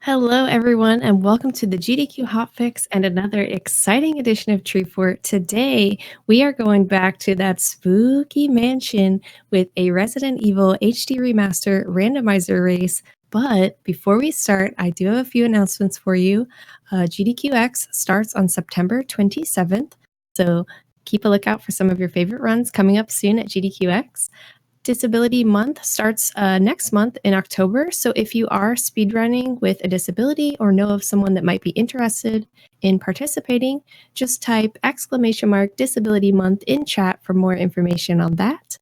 Hello, everyone, and welcome to the GDQ HOTFIX and another exciting edition of Treefort. Today, we are going back to that spooky mansion with a Resident Evil HD Remaster randomizer race. But before we start, I do have a few announcements for you. GDQX starts on September 27th, so keep a lookout for some of your favorite runs coming up soon at GDQX. Disability Month starts next month in October. So if you are speedrunning with a disability or know of someone that might be interested in participating, just type !Disability Month in chat for more information on that.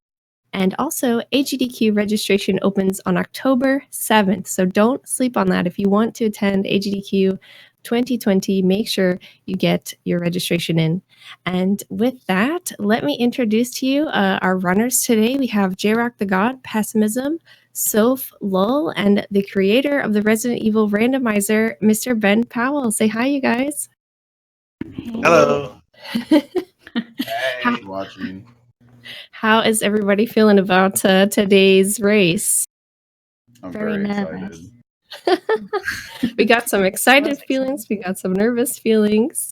And also, AGDQ registration opens on October 7th. So don't sleep on that. If you want to attend AGDQ 2020, make sure you get your registration in. And with that, let me introduce to you our runners today. We have J-Rock the God, Pessimism, Soph Lull, and the creator of the Resident Evil Randomizer, Mr. Ben Powell. Say hi, you guys. Hello. Hey, watching. How is everybody feeling about today's race? I'm Very very nervous. excited. We got some excited feelings. We got some nervous feelings.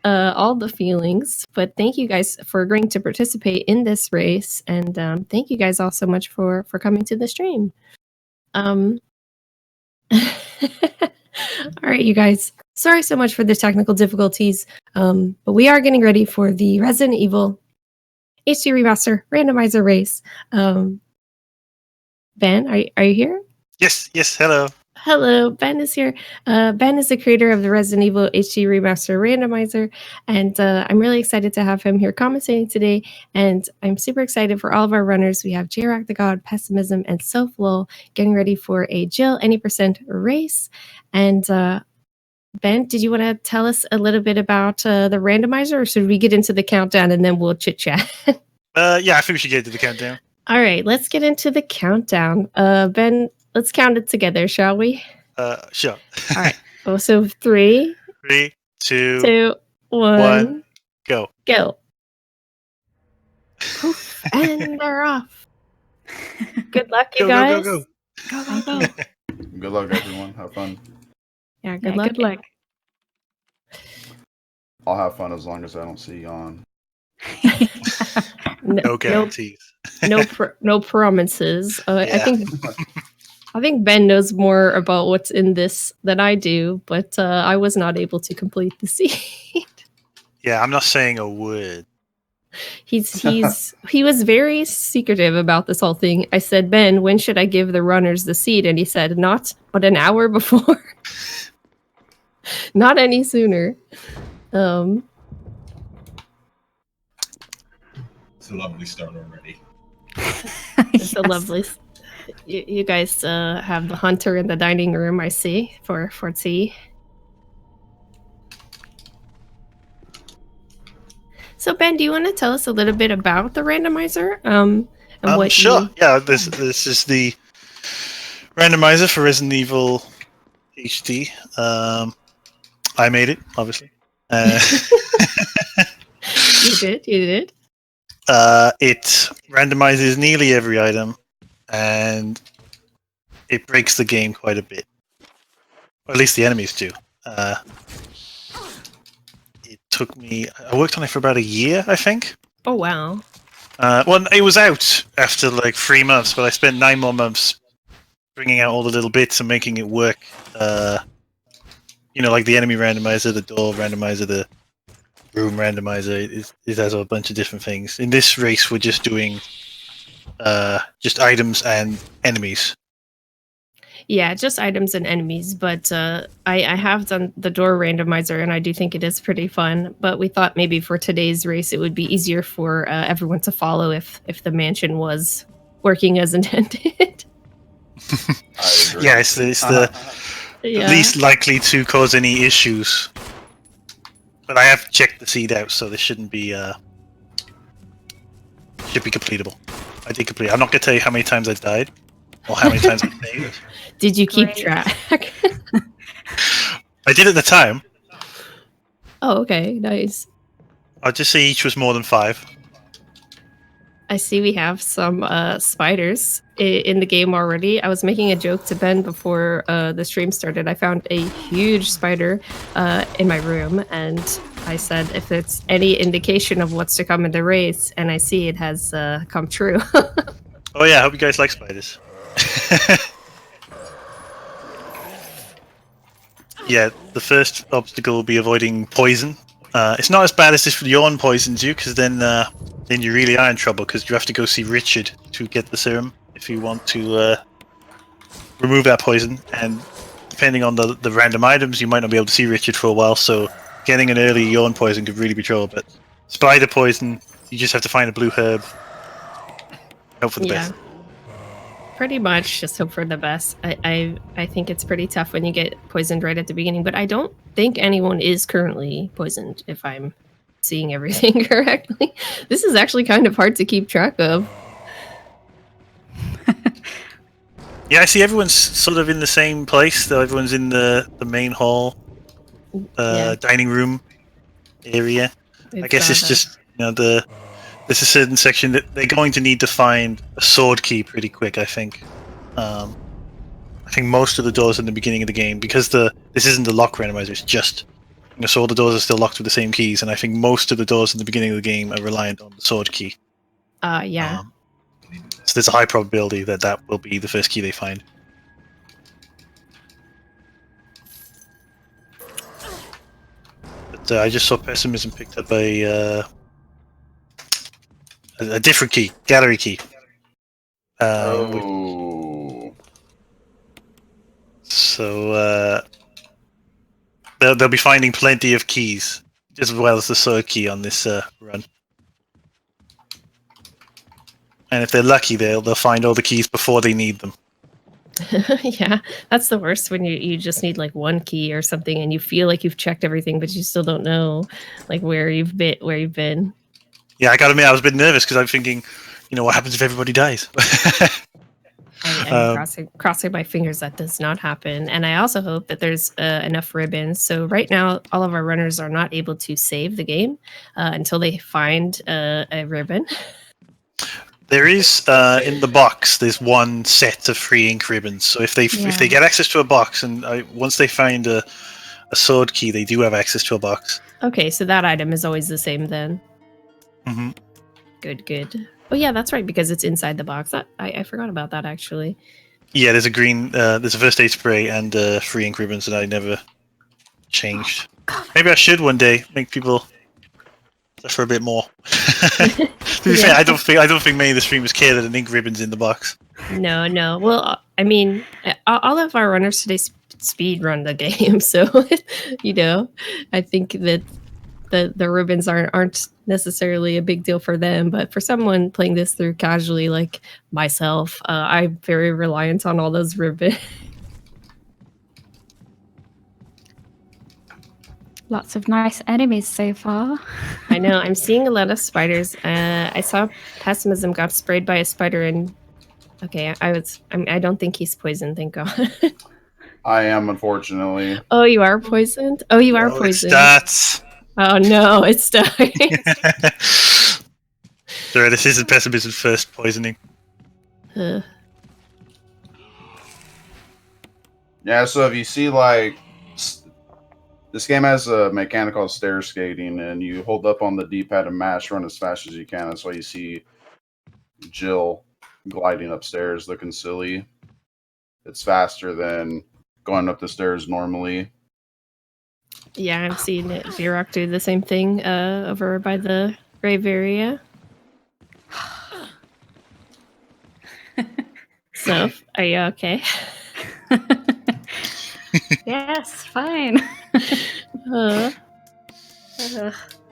All the feelings. But thank you guys for agreeing to participate in this race. And thank you guys all so much for coming to the stream. All right, you guys. Sorry so much for the technical difficulties. But we are getting ready for the Resident Evil HD Remaster Randomizer race. Ben, are you here? Yes, hello. Hello, Ben is here. Ben is the creator of the Resident Evil HD Remaster Randomizer, and I'm really excited to have him here commentating today. And I'm super excited for all of our runners. We have J-Rock the God, Pessimism, and Soph Lull getting ready for a Jill Any % race. And Ben, did you want to tell us a little bit about the randomizer, or should we get into the countdown and then we'll chit chat? Yeah, I think we should get to the countdown. All right, let's get into the countdown. Ben, let's count it together, shall we? Sure. All right. Oh, so 3, 3, 2, 2, 1, go. go. Poof, and they're off. Good luck, you guys. Go. Go. Good luck, everyone. Have fun. Yeah, good luck. Good luck. I'll have fun as long as I don't see Jan. No guarantees. No promises. Yeah. I think Ben knows more about what's in this than I do, but I was not able to complete the seed. Yeah, I'm not saying a word. He was very secretive about this whole thing. I said, Ben, when should I give the runners the seed? And he said, not but an hour before. Not any sooner. It's a lovely start already. It's a lovely. You guys have the hunter in the dining room, I see, for tea. So Ben, do you want to tell us a little bit about the randomizer? And what Sure. Yeah, this is the randomizer for Resident Evil HD. I made it, obviously. You did. It randomizes nearly every item, and it breaks the game quite a bit. Or at least the enemies do. It took me... I worked on it for about a year, I think. Oh, wow. Well, it was out after like 3 months, but I spent 9 more months bringing out all the little bits and making it work. Like the enemy randomizer, the door randomizer, the room randomizer. It has a bunch of different things. In this race, we're just doing just items and enemies. Yeah, just items and enemies, but I have done the door randomizer, and I do think it is pretty fun. But we thought maybe for today's race, it would be easier for everyone to follow if the mansion was working as intended. I agree. Yeah, it's the least likely to cause any issues. But I have checked the seed out, so this shouldn't be should be completable. I did complete. I'm not gonna tell you how many times I died or how many times I saved. Did you keep track? I did at the time. Oh, okay, nice. I'll just say each was more than 5. I see we have some spiders in the game already. I was making a joke to Ben before the stream started. I found a huge spider in my room, and I said if it's any indication of what's to come in the race, and I see it has come true. Oh yeah, I hope you guys like spiders. Yeah, the first obstacle will be avoiding poison. It's not as bad as if yawn poisons you, because then you really are in trouble, because you have to go see Richard to get the serum if you want to remove that poison. And depending on the random items, you might not be able to see Richard for a while, so getting an early yawn poison could really be trouble. But spider poison, you just have to find a blue herb. Hope for the best. Pretty much just hope for the best. I think it's pretty tough when you get poisoned right at the beginning, but I don't think anyone is currently poisoned, if I'm seeing everything correctly. This is actually kind of hard to keep track of. Yeah, I see everyone's sort of in the same place, though. Everyone's in the main hall, dining room area. I guess it's just, there's a certain section that they're going to need to find a sword key pretty quick, I think. I think most of the doors in the beginning of the game, because this isn't the lock randomizer, it's just, so all the doors are still locked with the same keys, and I think most of the doors in the beginning of the game are reliant on the sword key. So there's a high probability that will be the first key they find. But I just saw pessimism picked up a different key, gallery key. So they'll be finding plenty of keys, as well as the sword key on this run. And if they're lucky, they'll find all the keys before they need them. Yeah, that's the worst, when you just need like one key or something, and you feel like you've checked everything, but you still don't know like where you've been. Yeah, I gotta admit, I was a bit nervous because I'm thinking, what happens if everybody dies? I'm crossing my fingers that does not happen, and I also hope that there's enough ribbons. So right now, all of our runners are not able to save the game until they find a ribbon. There is in the box. There's one set of free ink ribbons. So if they get access to a box, and once they find a sword key, they do have access to a box. Okay, so that item is always the same then. Mm-hmm. Good. Oh yeah, that's right, because it's inside the box. I forgot about that actually. Yeah, there's a first aid spray and free ink ribbons that I never changed. Maybe I should one day make people suffer a bit more. To be fair, I don't think many of the streamers care that an ink ribbon's in the box. No. Well, I mean, all of our runners today speed run the game, so I think that the ribbons aren't necessarily a big deal for them, but for someone playing this through casually like myself, I'm very reliant on all those ribbons. Lots of nice enemies so far. I know, I'm seeing a lot of spiders. I saw Pessimism got sprayed by a spider, and okay, I don't think he's poisoned, thank God. I am, unfortunately. Oh, you are poisoned? Oh, you are poisoned. That's... Oh no, it's starting. Sorry, this isn't Pessimism's first poisoning. Yeah, so if you see, like, this game has a mechanic called stair skating, and you hold up on the D-pad and mash, run as fast as you can. That's why you see Jill gliding upstairs looking silly. It's faster than going up the stairs normally. Yeah, I'm seeing it. Xerox do the same thing over by the grave area. So, are you okay? Yes, fine.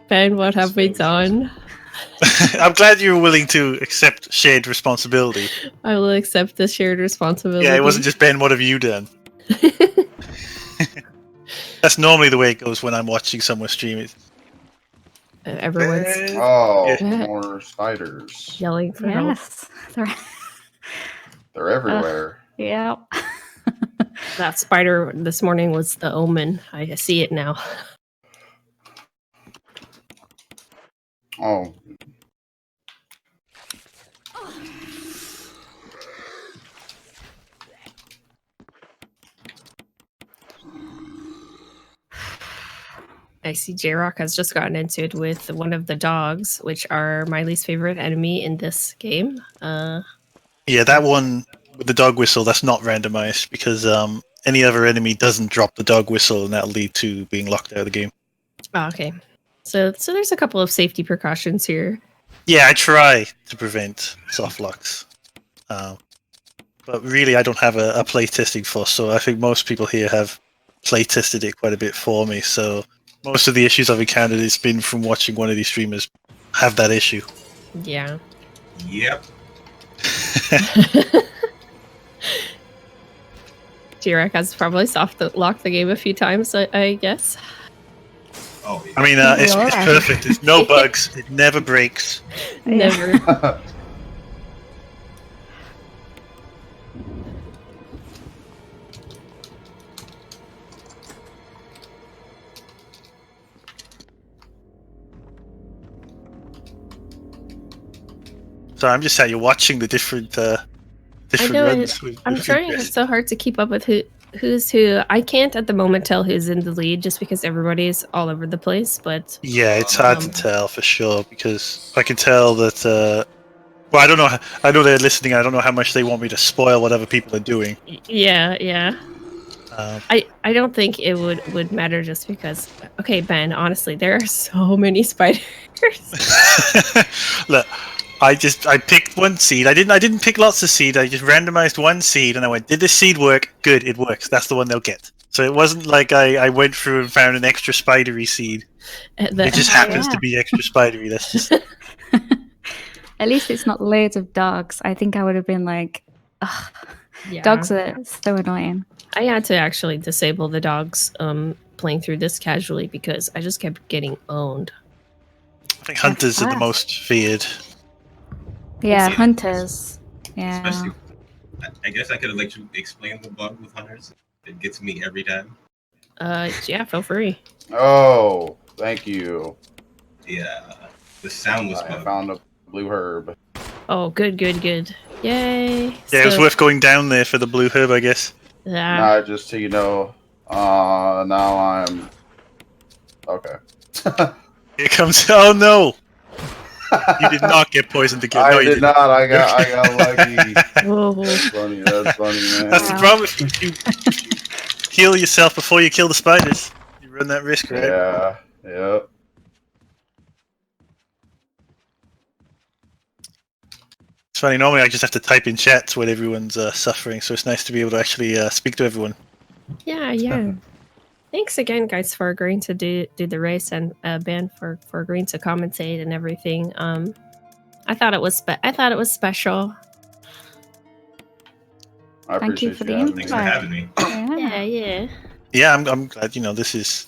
Ben, what have we done? I'm glad you were willing to accept shared responsibility. I will accept the shared responsibility. Yeah, it wasn't just Ben, what have you done? That's normally the way it goes when I'm watching someone stream it. Everyone's more spiders. yelling for help. Yes. They're everywhere. Yeah. That spider this morning was the omen. I see it now. Oh. I see J-Rock has just gotten into it with one of the dogs, which are my least favorite enemy in this game. Yeah, that one with the dog whistle, that's not randomized because any other enemy doesn't drop the dog whistle, and that'll lead to being locked out of the game. Oh, okay. So there's a couple of safety precautions here. Yeah, I try to prevent soft locks. But really, I don't have a playtesting force, so I think most people here have playtested it quite a bit for me. So most of the issues I've encountered has been from watching one of these streamers have that issue. Yeah. Yep. J-Rock has probably locked the game a few times, I guess. Oh, yeah. I mean, it's perfect. There's no bugs. It never breaks. Never. So I'm just sat here watching the different I know. runs. I'm trying. It's so hard to keep up with who's who. I can't at the moment tell who's in the lead just because everybody's all over the place. But yeah, it's hard to tell for sure because I can tell that. Well, I don't know. I know they're listening. I don't know how much they want me to spoil what other people are doing. Yeah. I don't think it would matter just because. Okay, Ben. Honestly, there are so many spiders. Look, I picked one seed. I didn't pick lots of seed. I just randomized one seed, and I went, "Did this seed work? Good, it works. That's the one they'll get." So it wasn't like I went through and found an extra spidery seed. It just happens to be extra spidery. That's just. At least it's not loads of dogs. I think I would have been like, ugh. Yeah. Dogs are so annoying. I had to actually disable the dogs playing through this casually because I just kept getting owned. I think hunters are the most feared. Yeah, hunters. Yeah. Especially, I guess I could like explain the bug with hunters. It gets me every time. Yeah, feel free. Oh, thank you. Yeah, the soundless I bug. found a blue herb. Oh, good. Yay. Yeah, it was worth going down there for the blue herb, I guess. Yeah. Nah, just so you know, now I'm okay. Here comes. Oh no! You did not get poisoned again. I No, you did didn't. not. I got lucky. Whoa. That's funny, man. That's the problem. If you heal yourself before you kill the spiders, you run that risk, right? Yeah. Yep. It's funny. Normally, I just have to type in chats when everyone's suffering, so it's nice to be able to actually speak to everyone. Yeah. Thanks again, guys, for agreeing to do the race, and Ben for agreeing to commentate and everything. I thought it was special. I Thank you appreciate for the having me. Thanks for having me. Yeah. Yeah, I'm glad. This is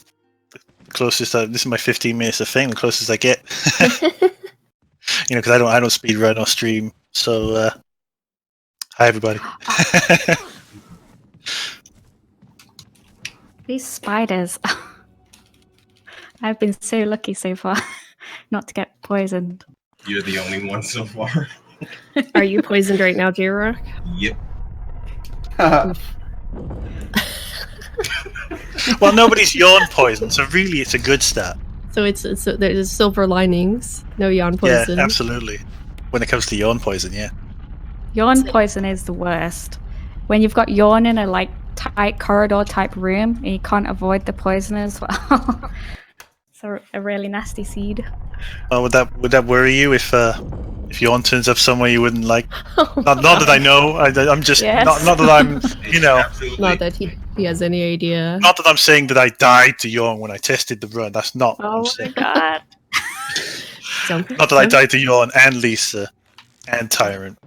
the closest. This is my 15 minutes of fame, the closest I get. Because I don't speed run or stream. So, hi everybody. These spiders. I've been so lucky so far not to get poisoned. You're the only one so far. Are you poisoned right now, J-Rock? Yep. Well, nobody's yawn poisoned, so really it's a good start. So there's silver linings. No yawn poison. Yeah, absolutely. When it comes to yawn poison, yeah. Yawn poison is the worst. When you've got yawn in a tight corridor type room and you can't avoid the poison as well. It's a really nasty seed. Oh, would that worry you if yawn turns up somewhere you wouldn't like? Not that I know. I'm just Yes. not that I'm Absolutely. Not that he has any idea. not that I'm saying that I died to yawn when I tested the run. That's not what I'm Oh my saying. god. Not that I died to yawn and Lisa and Tyrant.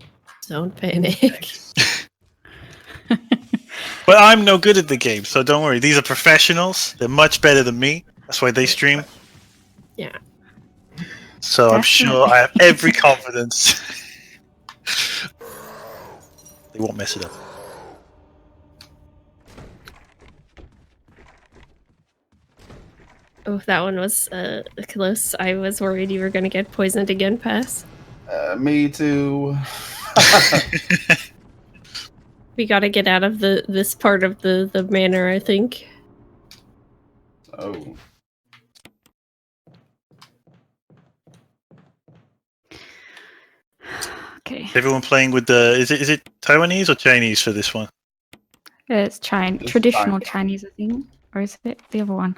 Don't panic. But I'm no good at the game, so don't worry. These are professionals. They're much better than me. That's why they stream. Yeah. So I'm sure I have every confidence. They won't mess it up. Oh, that one was close. I was worried you were going to get poisoned again, Pass. Me too. We got to get out of this part of the manor, I think. Oh. Okay. Everyone playing with the is it Taiwanese or Chinese for this one? It's It's traditional Chinese. Chinese, I think. Or is it the other one?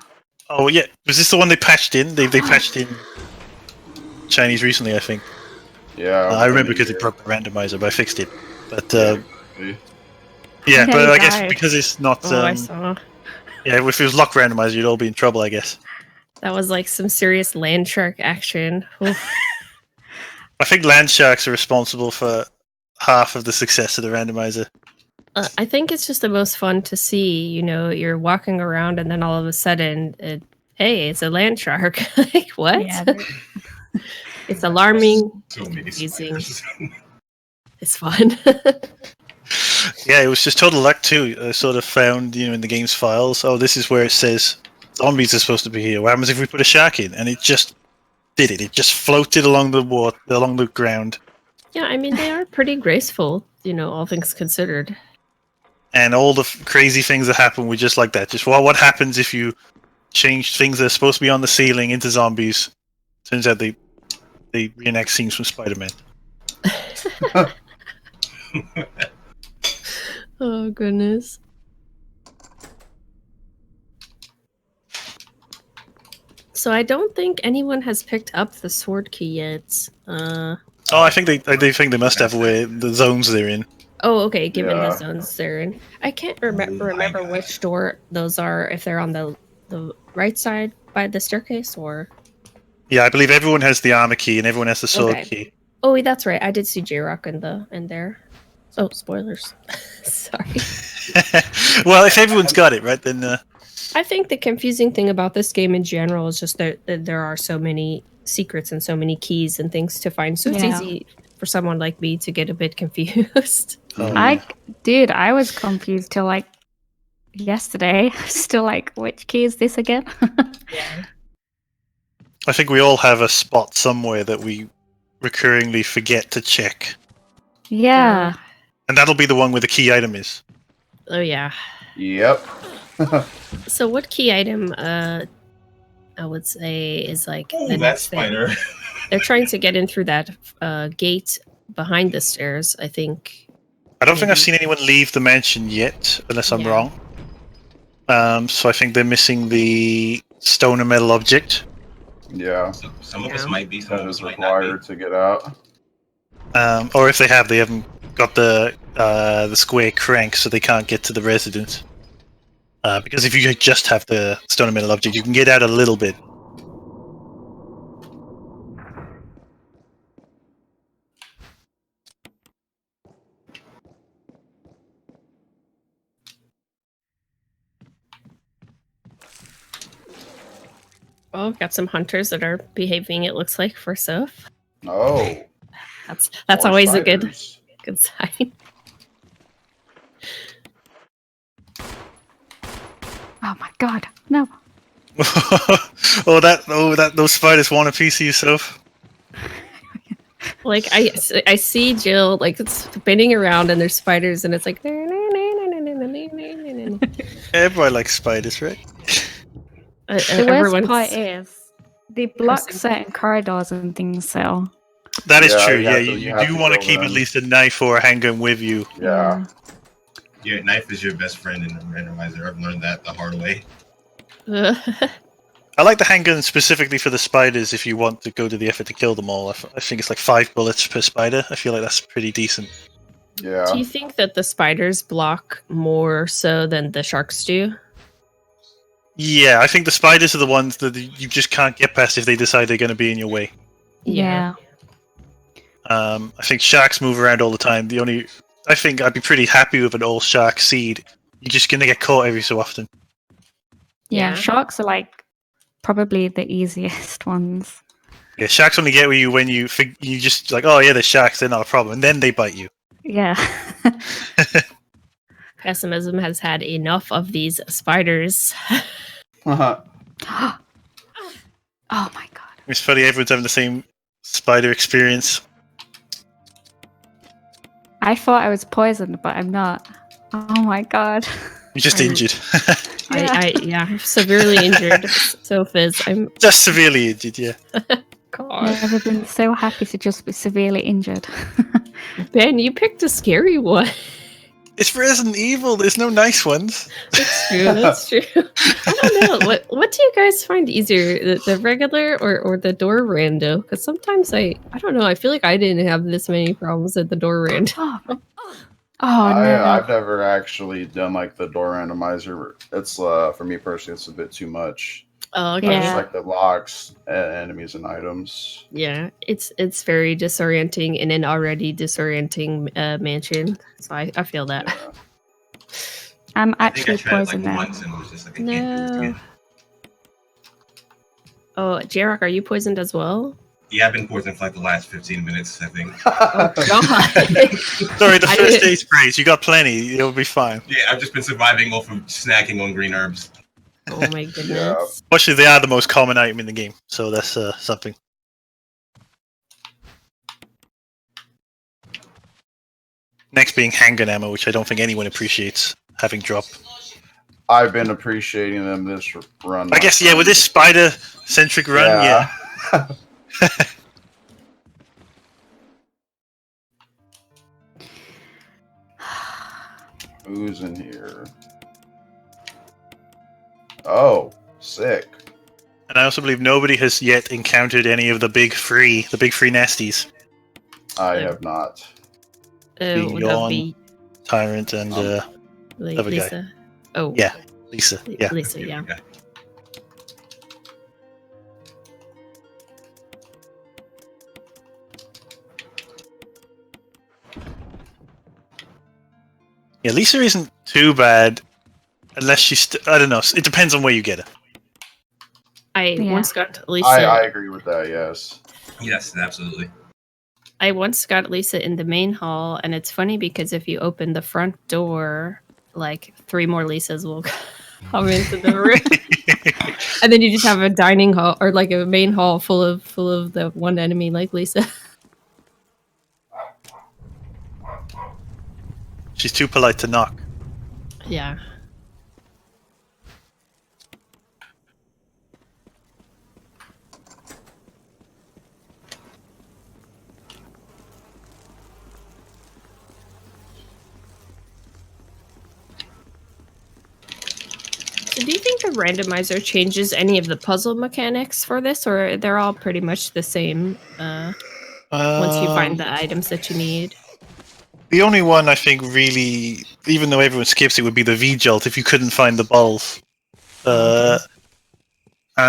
Oh yeah, was this the one they patched in? They patched in Chinese recently, I think. Yeah, I remember within a because it year. broke the randomizer, but I fixed it. But Yeah. yeah, but he I guess died. because it's not. Oh, I saw. Yeah, if it was lock randomizer, you'd all be in trouble, I guess. That was like some serious land shark action. Oof. I think land sharks are responsible for half of the success of the randomizer. I think it's just the most fun to see. You know, you're walking around and then all of a sudden, hey, it's a land shark. Like, what? Yeah. It's alarming. So many Confusing. spiders. It's fun. Yeah, it was just total luck too. I sort of found, in the game's files, oh, this is where it says zombies are supposed to be here. What happens if we put a shark in? And it just did it. It just floated along the water, along the ground. Yeah, I mean, they are pretty graceful, all things considered. And all the crazy things that happen were just like that. Just what happens if you change things that are supposed to be on the ceiling into zombies? Turns out they reenact scenes from Spider-Man. Oh, goodness. So I don't think anyone has picked up the sword key yet. Oh, I think they must have where the zones they're in. Oh, okay. Given the Yeah. zones they're in, I can't remember which door those are. If they're on the right side by the staircase, or Yeah, I believe everyone has the armor key and everyone has the sword Okay. key. oh, wait, that's right. I did see J-Rock in there. Oh, spoilers. Sorry. Well, if everyone's got it, right, then I think the confusing thing about this game in general is just that there are so many secrets and so many keys and things to find. So it's Yeah. easy for someone like me to get a bit confused. I was confused till like yesterday. Still like, which key is this again? Yeah. I think we all have a spot somewhere that we recurringly forget to check. Yeah. And that'll be the one where the key item is. Oh yeah. Yep. So what key item I would say is like the that next thing. spider. They're trying to get in through that gate behind the stairs, I think. I don't think I've seen anyone leave the mansion yet, unless I'm Yeah. wrong. So I think they're missing the stone and metal object. Yeah. Some of us might be, some That of us is might not be. required to get out. Or if they haven't got the square crank, so they can't get to the residence. Because if you just have the stone and metal object, you can get out a little bit. Oh, we've got some hunters that are behaving, it looks like, for Soph. Oh. That's more always spiders. a good sign. Oh my god. No. Those spiders want a piece of yourself. Like I see Jill like spinning around and there's spiders and it's like Everybody likes spiders, right? The worst part is they block Person. certain corridors and things, so That is Yeah, true. you Yeah, have to- you you have do to want to go keep in. at least a knife or a handgun with you. Yeah. Your knife is your best friend in the randomizer. I've learned that the hard way. I like the handgun specifically for the spiders if you want to go to the effort to kill them all. I think it's like 5 bullets per spider. I feel like that's pretty decent. Yeah. Do you think that the spiders block more so than the sharks do? Yeah, I think the spiders are the ones that you just can't get past if they decide they're going to be in your way. yeah. I think sharks move around all the time. I think I'd be pretty happy with an all shark seed. You're just going to get caught every so often. Yeah, Yeah. sharks are like probably the easiest ones. Yeah, sharks only get with you when you just like, oh yeah, they're sharks, they're not a problem, and then they bite you. Yeah. Pessimism has had enough of these spiders. Oh my god. It's funny, everyone's having the same spider experience. I thought I was poisoned, but I'm not. Oh my god. You're just injured. I'm severely injured. So Fizz, I'm Just severely injured, yeah. God. I've never been so happy to just be severely injured. Ben, you picked a scary one. It's Resident Evil. There's no nice ones. That's true. That's true. I don't know. What do you guys find easier, the regular or the door rando? Because sometimes I don't know. I feel like I didn't have this many problems at the door rando. Oh no! I've never actually done like the door randomizer. It's for me personally, it's a bit too much. Oh, okay. I just Yeah. like the locks, enemies, and items. Yeah, it's very disorienting in an already disorienting mansion. So I feel that. Yeah. I'm I think I actually tried it like poisoned now. once and was just like, I can't do this No. again. Oh, Jarok, are you poisoned as well? Yeah, I've been poisoned for like the last 15 minutes, I think. Oh God! Sorry, the I first didn't- day's praise. You got plenty. You'll be fine. Yeah, I've just been surviving off of snacking on green herbs. Oh my goodness! Fortunately, they are the most common item in the game, so that's something. Next being handgun ammo, which I don't think anyone appreciates having drop. I've been appreciating them this run. I guess, yeah, with this spider-centric run, yeah. Who's in here? Oh, sick. And I also believe nobody has yet encountered any of the big three nasties. I Yeah. have not. Being Would that be Tyrant and other guy. Lisa? Oh, Yeah. Lisa. Yeah. Lisa. Yeah. Okay. Yeah, Lisa isn't too bad, unless she's. I don't know. It depends on where you get her. I Yeah. once got Lisa. I agree with that. Yes. Yes, absolutely. I once got Lisa in the main hall, and it's funny because if you open the front door, like 3 more Lisas will come into the room, and then you just have a dining hall or like a main hall full of the one enemy like Lisa. She's too polite to knock. Yeah. So do you think the randomizer changes any of the puzzle mechanics for this, or they're all pretty much the same once you find the items that you need? The only one I think really, even though everyone skips it, would be the V-Jolt if you couldn't find the balls. I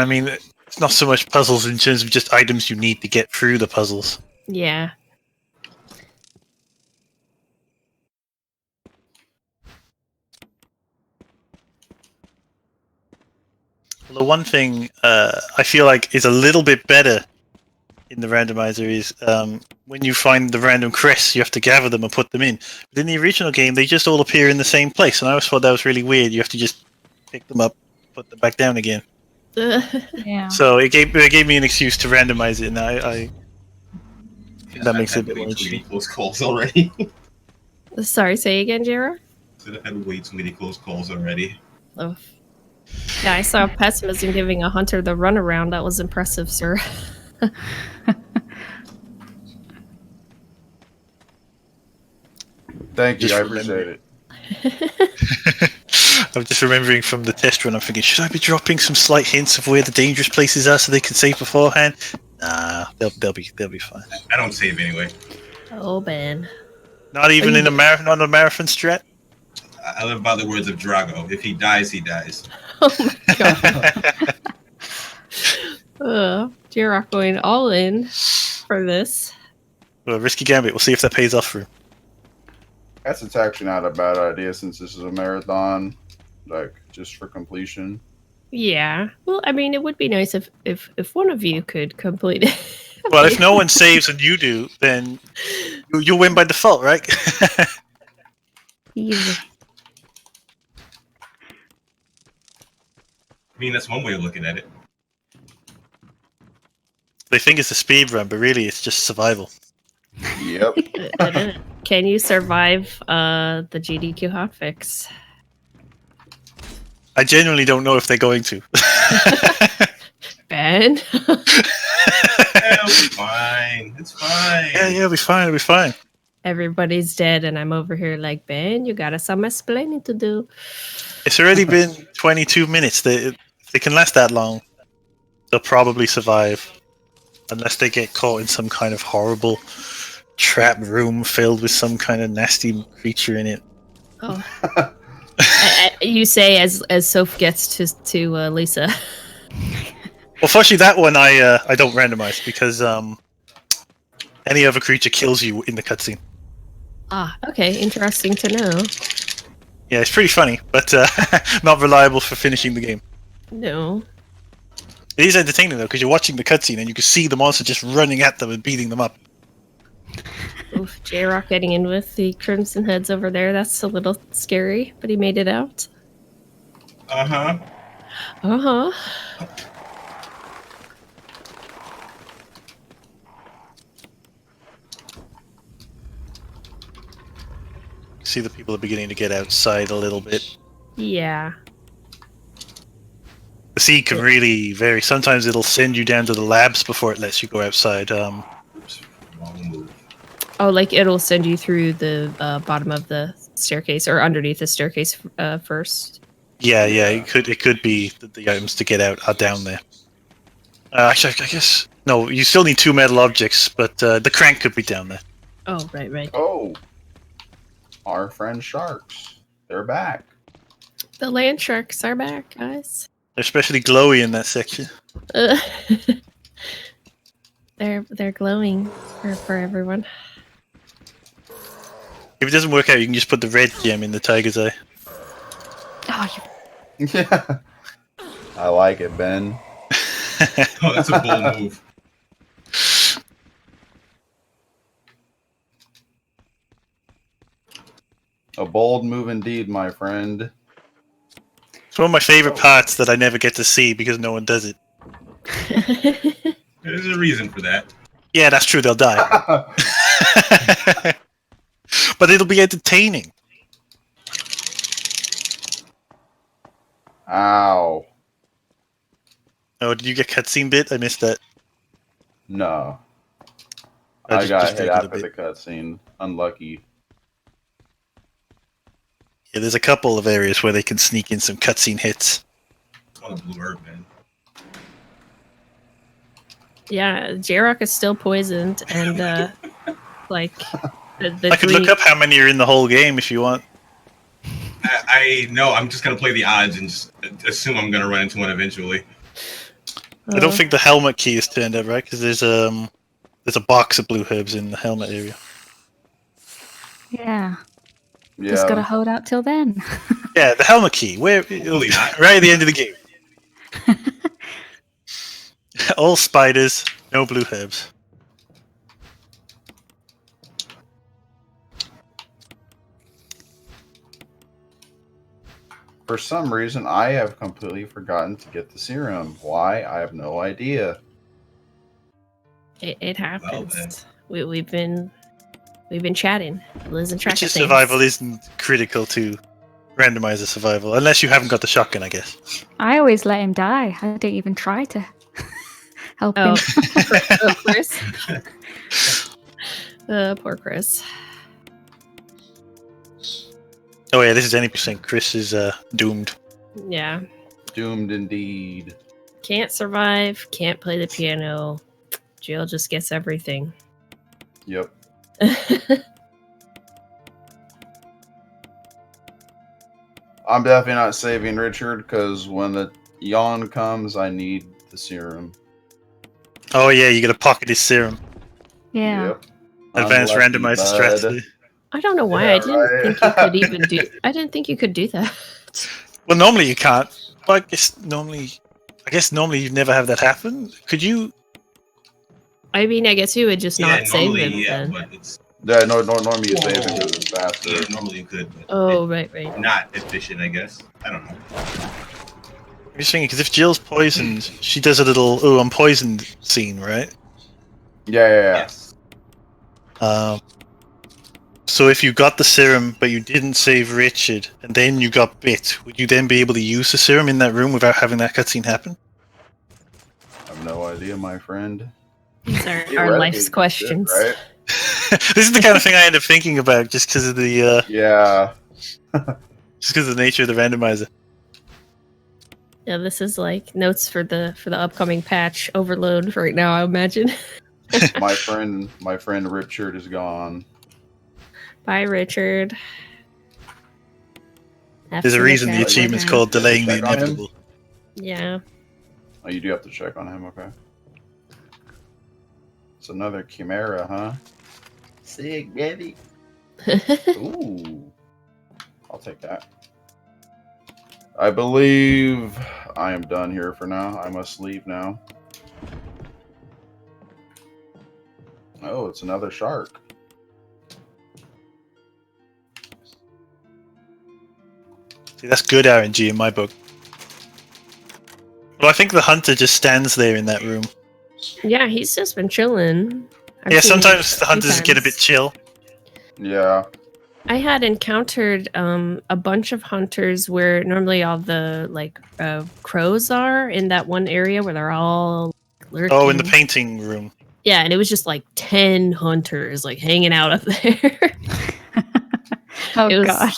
mean, it's not so much puzzles in terms of just items you need to get through the puzzles. Yeah. The one thing I feel like is a little bit better in the randomizer is when you find the random crests, you have to gather them and put them in. But in the original game, they just all appear in the same place, and I always thought that was really weird. You have to just pick them up, put them back down again. Yeah. So it gave me an excuse to randomize it, and I that makes it a bit more Way too many interesting. close calls already. Sorry, say again, Jira? Should have had way too many close calls already. Oh. Yeah, I saw Pessimism giving a hunter the runaround. That was impressive, sir. Thank you. Just I remember. appreciate it. I'm just remembering from the test run. I'm thinking, should I be dropping some slight hints of where the dangerous places are so they can save beforehand? Nah, they'll be fine. I don't save anyway. Oh, man. Not even you- in a marathon strat. I live by the words of Drago. If he dies, he dies. Oh, my God. Jira going all in for this. Well, risky gambit. We'll see if that pays off for him. That's actually not a bad idea since this is a marathon, like just for completion. Yeah. Well, I mean, it would be nice if one of you could complete it. Well, if no one saves and you do, then you'll win by default, right? Easy. I mean, that's one way of looking at it. They think it's a speed run, but really it's just survival. Yep. Can you survive the GDQ hotfix? I genuinely don't know if they're going to. Ben? Yeah, it'll be fine. It's fine. Yeah, it'll be fine. It'll be fine. everybody's dead, and I'm over here like, Ben, you got some explaining to do. It's already been 22 minutes. If they can last that long, they'll probably survive. Unless they get caught in some kind of horrible trap room filled with some kind of nasty creature in it. Oh. You say as Soph gets to Lisa. Well, fortunately, that one I don't randomize because any other creature kills you in the cutscene. Ah, okay, interesting to know. Yeah, it's pretty funny, but not reliable for finishing the game. No. It is entertaining though, because you're watching the cutscene and you can see the monster just running at them and beating them up. Oof, J-Rock getting in with the Crimson Heads over there. That's a little scary, but he made it out. Uh-huh. Uh-huh. See the people are beginning to get outside a little bit. Yeah. The sea can really vary. Sometimes it'll send you down to the labs before it lets you go outside. Oops. Wrong move. Oh, like it'll send you through the bottom of the staircase or underneath the staircase first. Yeah, it could be that the items to get out are down there. Actually, I guess no. You still need 2 metal objects, but the crank could be down there. Oh, right. Oh, our friend sharks. They're back. The land sharks are back, guys. They're especially glowy in that section. They're glowing for everyone. If it doesn't work out, you can just put the red gem in the tiger's eye. Oh, Yeah. I like it, Ben. Oh, that's a bold move. A bold move indeed, my friend. It's one of my favorite parts that I never get to see because no one does it. There's a reason for that. Yeah, that's true. They'll die. But it'll be entertaining. Ow. Oh, did you get cutscene bit? I missed that. No. I I just got hit did it a after bit. the cutscene. Unlucky. Yeah, there's a couple of areas where they can sneak in some cutscene hits. On a blue herb, man. Yeah, J-Rock is still poisoned, and like the I could look up how many are in the whole game if you want. I know. I'm just gonna play the odds and just assume I'm gonna run into one eventually. I don't think the helmet key is turned up, right? Because there's a box of blue herbs in the helmet area. Yeah. Yeah. Just gotta hold out till then. Yeah, the helmet key. Where? Right at the end of the game. All spiders, no blue herbs. For some reason, I have completely forgotten to get the serum. Why? I have no idea. It happens. Well, We've been chatting, losing track Witcher of things. survival isn't critical to randomizer survival, unless you haven't got the shotgun, I guess. I always let him die. I don't even try to help Oh, him. Chris. Poor Chris. Oh yeah, this is any percent. Chris is doomed. Yeah. Doomed indeed. Can't survive, can't play the piano. Jill just gets everything. Yep. I'm definitely not saving Richard because when the yawn comes, I need the serum. Oh yeah, you gotta pocket his serum. Yeah. Yep. Advanced Unlucky, randomizer bud. strategy. I don't know why. Yeah, I didn't right. think you could even do. I didn't think you could do that. Well, normally you can't. But I guess normally you'd never have that happen. Could you? I mean, I guess you would just not save normally, them yeah, then. but it's Yeah, normally you save it because it's faster. yeah, normally you could. But Oh, right. not efficient, I guess. I don't know. I'm just thinking because if Jill's poisoned, she does a little "oh, I'm poisoned" scene, right? Yeah. Yes. So if you got the serum but you didn't save Richard and then you got bit, would you then be able to use the serum in that room without having that cutscene happen? I have no idea, my friend. These are our Theoretically, life's you could, questions. right? This is the kind of thing I end up thinking about just because of the Yeah. just because of the nature of the randomizer. Yeah, this is like notes for the upcoming patch overload right now, I imagine. my friend Richard is gone. Bye, Richard. There's a reason the achievement's called delaying the inevitable. Yeah. Oh, you do have to check on him, okay. It's another Chimera, huh? Sick, baby. Ooh. I'll take that. I believe I am done here for now. I must leave now. Oh, it's another shark. See, that's good RNG in my book. Well, I think the hunter just stands there in that room. Yeah, he's just been chilling. Yeah, sometimes the hunters get a bit chill. Yeah. I had encountered a bunch of hunters where normally all the crows are in that one area where they're all lurking. Oh, in the painting room. Yeah, and it was just like 10 hunters like hanging out up there. Oh god.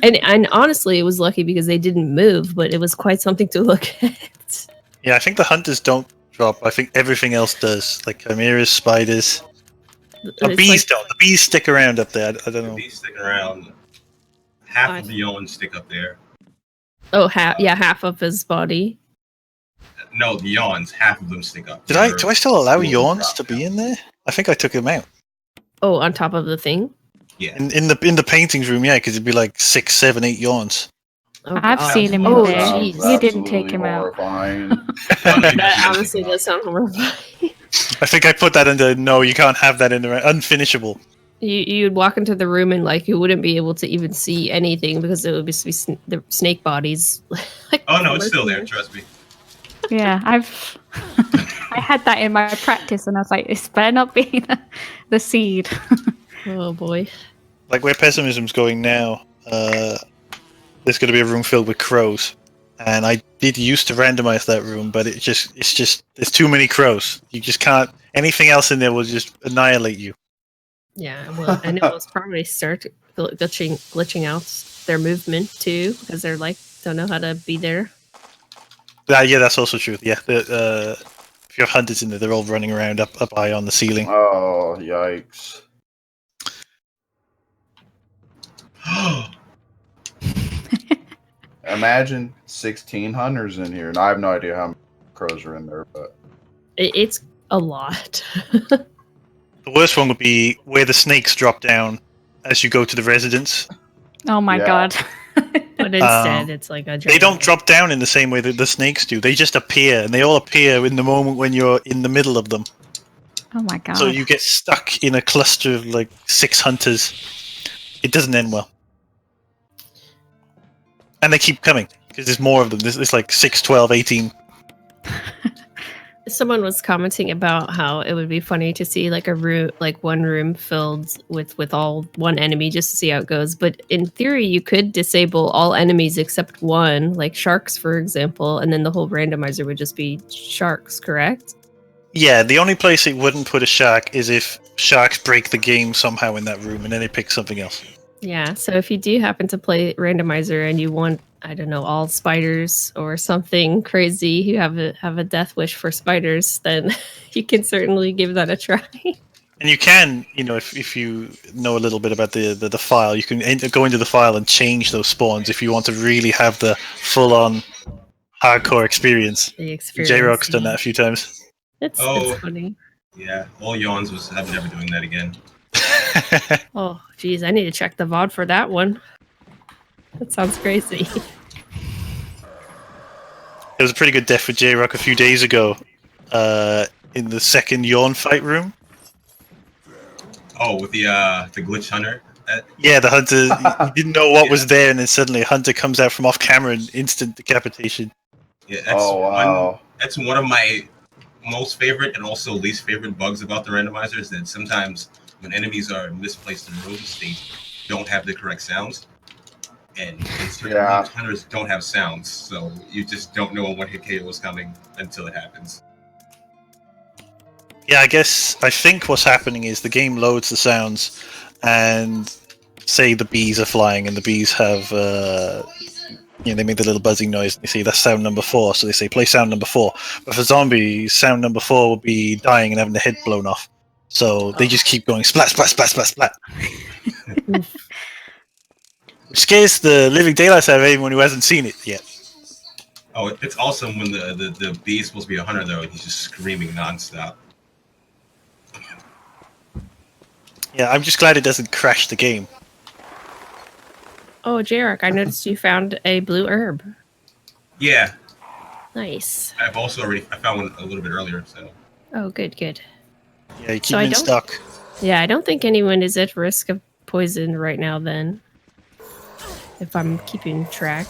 And honestly, it was lucky because they didn't move, but it was quite something to look at. Yeah, I think the hunters don't drop. I think everything else does, like chimeras, spiders. Bees don't. The bees stick around up there. I don't know. The bees stick around. Half of the yawns stick up there. Oh, half of his body. No, the yawns, half of them stick up. Do I still allow yawns to be in there? I think I took them out. Oh, on top of the thing? Yeah. In the paintings room, yeah, because it'd be like 6, 7, 8 yawns. Oh, I've seen him in there. You didn't take him out. That honestly does sound horrifying. I think I put that into no, you can't have that in there. Unfinishable. You'd walk into the room and like you wouldn't be able to even see anything because it would be the snake bodies. Oh no, it's still there. Trust me. Yeah, I had that in my practice, and I was like, "This better not be the seed." Oh boy! Like where pessimism's going now, there's going to be a room filled with crows, and I did used to randomize that room, but it's just there's too many crows. You just can't. Anything else in there will just annihilate you. Yeah, well, and it will probably start glitching out their movement too because they're like don't know how to be there. Yeah, that's also true. Yeah, if you have hunters in there, they're all running around up high on the ceiling. Oh, yikes. Imagine 16 hunters in here, and I have no idea how many crows are in there, but... It's a lot. The worst one would be where the snakes drop down as you go to the residence. Oh my god. But instead, it's like a giant... They don't drop down in the same way that the snakes do. They just appear, and they all appear in the moment when you're in the middle of them. Oh my god. So you get stuck in a cluster of like 6 hunters. It doesn't end well. And they keep coming, because there's more of them. There's like 6, 12, 18. Someone was commenting about how it would be funny to see like a room, like one room filled with all one enemy just to see how it goes. But in theory, you could disable all enemies except one, like sharks, for example, and then the whole randomizer would just be sharks, correct? Yeah, the only place it wouldn't put a shark is if sharks break the game somehow in that room, and then it picks something else. Yeah, so if you do happen to play randomizer and you want, I don't know, all spiders or something crazy, you have a death wish for spiders, then you can certainly give that a try. And you can, if you know a little bit about the file, you can go into the file and change those spawns if you want to really have the full-on hardcore experience. J-Rock's done that a few times. It's funny. Yeah, all yawns I'm never doing that again. Oh, geez, I need to check the VOD for that one. That sounds crazy. There was a pretty good death for J-Rock a few days ago in the second yawn fight room. Oh, with the glitch hunter? Yeah, the hunter, he didn't know what was there, and then suddenly a hunter comes out from off camera and instant decapitation. Yeah, that's one of my most favorite and also least favorite bugs about the randomizer is that sometimes when enemies are misplaced in rooms, they don't have the correct sounds. And certain hunters don't have sounds, so you just don't know when one hit KO is coming until it happens. Yeah, I think what's happening is the game loads the sounds, and say the bees are flying, and the bees have, they make the little buzzing noise. And they say that's sound number 4, so they say play sound number 4. But for zombies, sound number 4 will be dying and having the head blown off. So they just keep going splat, splat, splat, splat, splat. Which scares the living daylights out of anyone who hasn't seen it yet. Oh, it's awesome when the bee is supposed to be a hunter though, and he's just screaming nonstop. Yeah, I'm just glad it doesn't crash the game. Oh, Jarek, I noticed you found a blue herb. Yeah. Nice. I found one a little bit earlier, so. Oh, good. Yeah, you keep them in stock. Yeah, I don't think anyone is at risk of poison right now then. If I'm keeping track.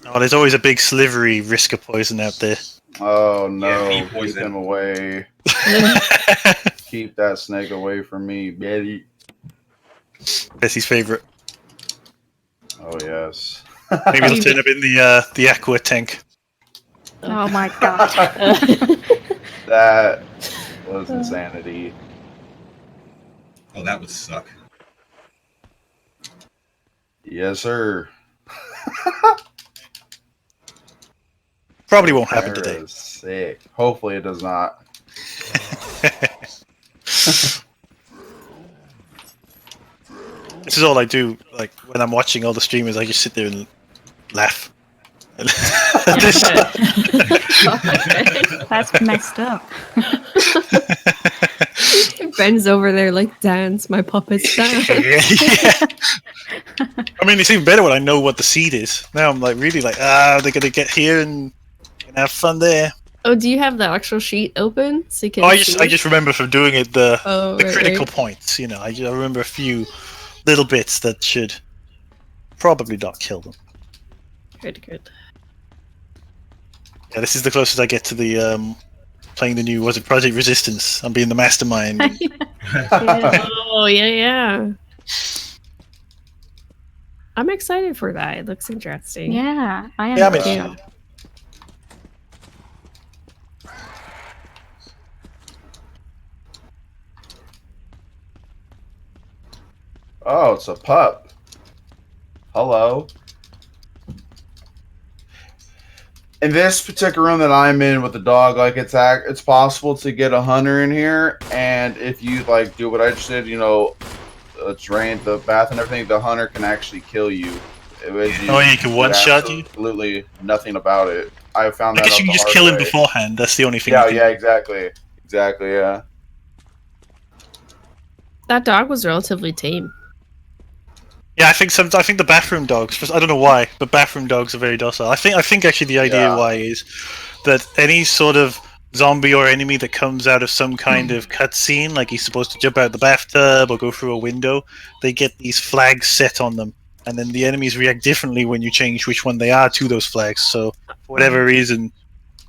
Oh, there's always a big slivery risk of poison out there. Oh no, Yeah, keep him away. Keep that snake away from me, Betty. Bessie's favorite. Oh yes. Maybe he'll turn up in the aqua tank. Oh my god. That was insanity. Oh, that would suck. Yes, sir. Probably won't happen today. Sick. Hopefully it does not. This is all I do. Like when I'm watching all the streamers, I just sit there and laugh. That's messed up. Ben's over there like, dance, my puppets dance. Yeah. I mean, it's even better when I know what the seed is. Now I'm like really like, they're gonna get here and have fun there. Oh, do you have the actual sheet open so you can? I just remember from doing it the right, critical points. You know, I remember a few little bits that should probably not kill them. Good. Yeah, this is the closest I get to the playing the new Project Resistance. I'm being the mastermind. Oh yeah. I'm excited for that. It looks interesting. Yeah, I am Yeah, too. Oh, it's a pup. Hello. In this particular room that I'm in with the dog, like it's possible to get a hunter in here, and if you like do what I just did, drain the bath and everything, the hunter can actually kill you. You can one-shot you? Absolutely nothing about it. I found I that guess out you can the just hard kill him way. beforehand. That's the only thing. Yeah, exactly, yeah. That dog was relatively tame. Yeah, I think the bathroom dogs. I don't know why, but bathroom dogs are very docile. I think actually the idea why is that any sort of zombie or enemy that comes out of some kind of cutscene, like he's supposed to jump out the bathtub or go through a window, they get these flags set on them, and then the enemies react differently when you change which one they are to those flags. So, for whatever reason,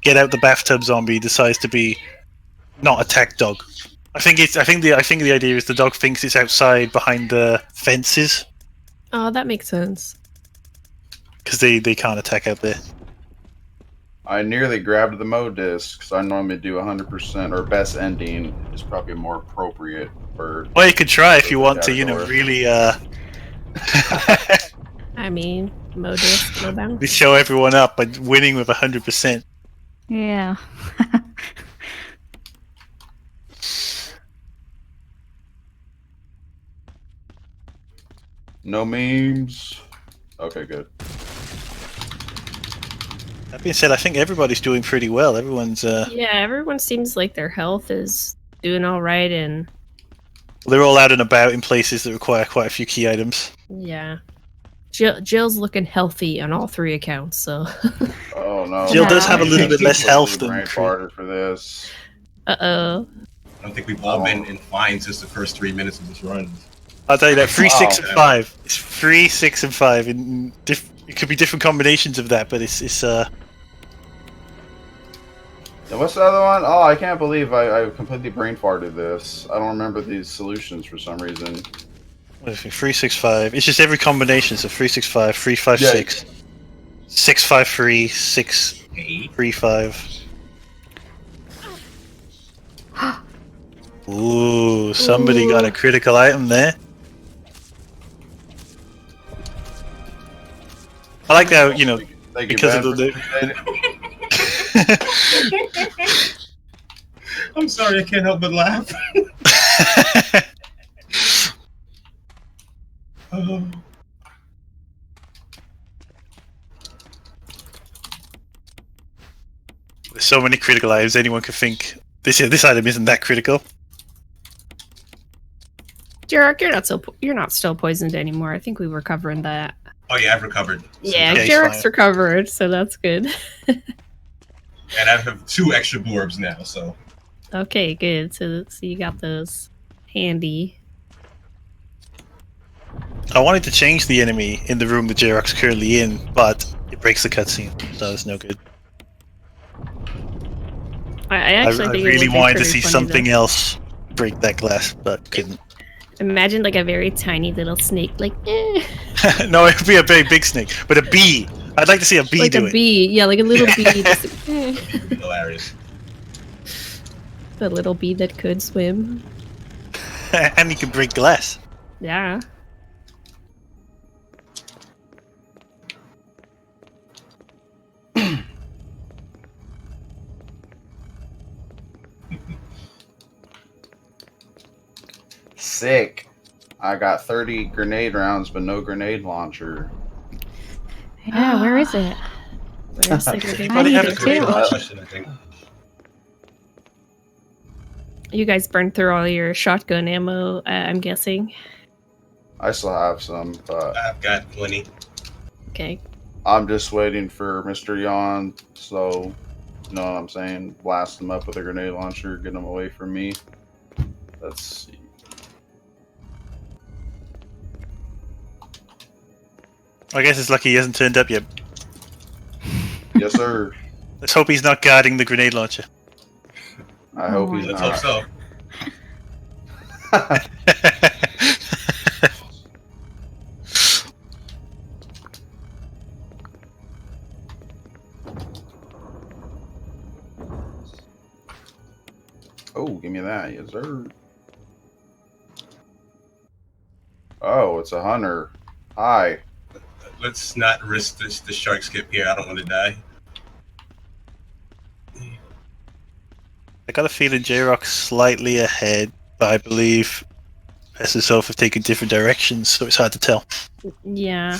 get out the bathtub zombie decides to be not attack dog. I think the idea is the dog thinks it's outside behind the fences. Oh, that makes sense. Because they can't attack out there. I nearly grabbed the Mo disc because I normally do 100% or best ending is probably more appropriate for. Well, you could try if you want to, really. I mean, Modus, no bounce. We show everyone up by winning with 100%. Yeah. No memes. Okay, good. That being said, I think everybody's doing pretty well. Everyone's Yeah, everyone seems like their health is doing all right, and they're all out and about in places that require quite a few key items. yeah. Jill's looking healthy on all 3 accounts, so. Oh no. Jill does have a little bit less health than harder for this. Uh-oh. I don't think we've all been in fine since the first 3 minutes of this run. I'll tell you that 3, 6, and 5. It's 3, 6, and 5. It could be different combinations of that, but it's And what's the other one? Oh, I can't believe I completely brain farted this. I don't remember these solutions for some reason. 3, 6, 5. It's just every combination. So 3, 6, 5, 3, 5, 6, 6, 5, 3, 6, 3, 5. Ooh, somebody got a critical item there. I like how, you know, Thank because you, of Ben, the... I'm sorry, I can't help but laugh. There's so many critical items, anyone could think this item isn't that critical. Jarek, you're not still poisoned anymore. I think we were covering that. Oh yeah, I've recovered. Yeah, Okay, Jarek's fine. recovered, so that's good. And I have 2 extra blorbs now, so. Okay, good. So you got those handy. I wanted to change the enemy in the room that J-Rock's currently in, but it breaks the cutscene, so it's no good. I actually think really it would be wanted to pretty see funny, something though. else break that glass, but couldn't. Imagine like a very tiny little snake, like No, it would be a very big snake, but a bee. I'd like to see a bee like do a it. bee. Yeah, like a little bee. Just, Hilarious. the little bee that could swim. And he can break glass. Yeah. Sick. I got 30 grenade rounds, but no grenade launcher. Yeah, where is it? Where's the grenade? Everybody I have need a it grenade too. launcher. Question, I think. You guys burned through all your shotgun ammo, I'm guessing. I still have some, but I've got plenty. Okay. I'm just waiting for Mr. Yawn, so you know what I'm saying? Blast him up with a grenade launcher, get him away from me. Let's see. I guess it's lucky he hasn't turned up yet. Yes, sir. Let's hope he's not guarding the grenade launcher. I hope he's Let's not. hope so. Oh, give me that. Yes, sir. Oh, it's a hunter. Hi. Let's not risk the shark skip here. I don't want to die. I got a feeling J-Rock's slightly ahead, but I believe SSOF have taken different directions, so it's hard to tell. Yeah.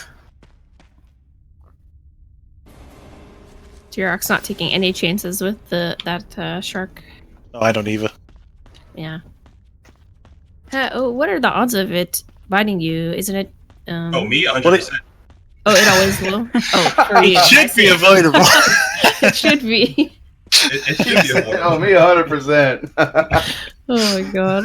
Jirok's not taking any chances with that shark. No, I don't either. Yeah. What are the odds of it biting you? Isn't it? Oh, me? 100%. Oh, it always will. Oh, for you. It should be avoidable. It should be. It should be a Oh, me 100%. Oh my god.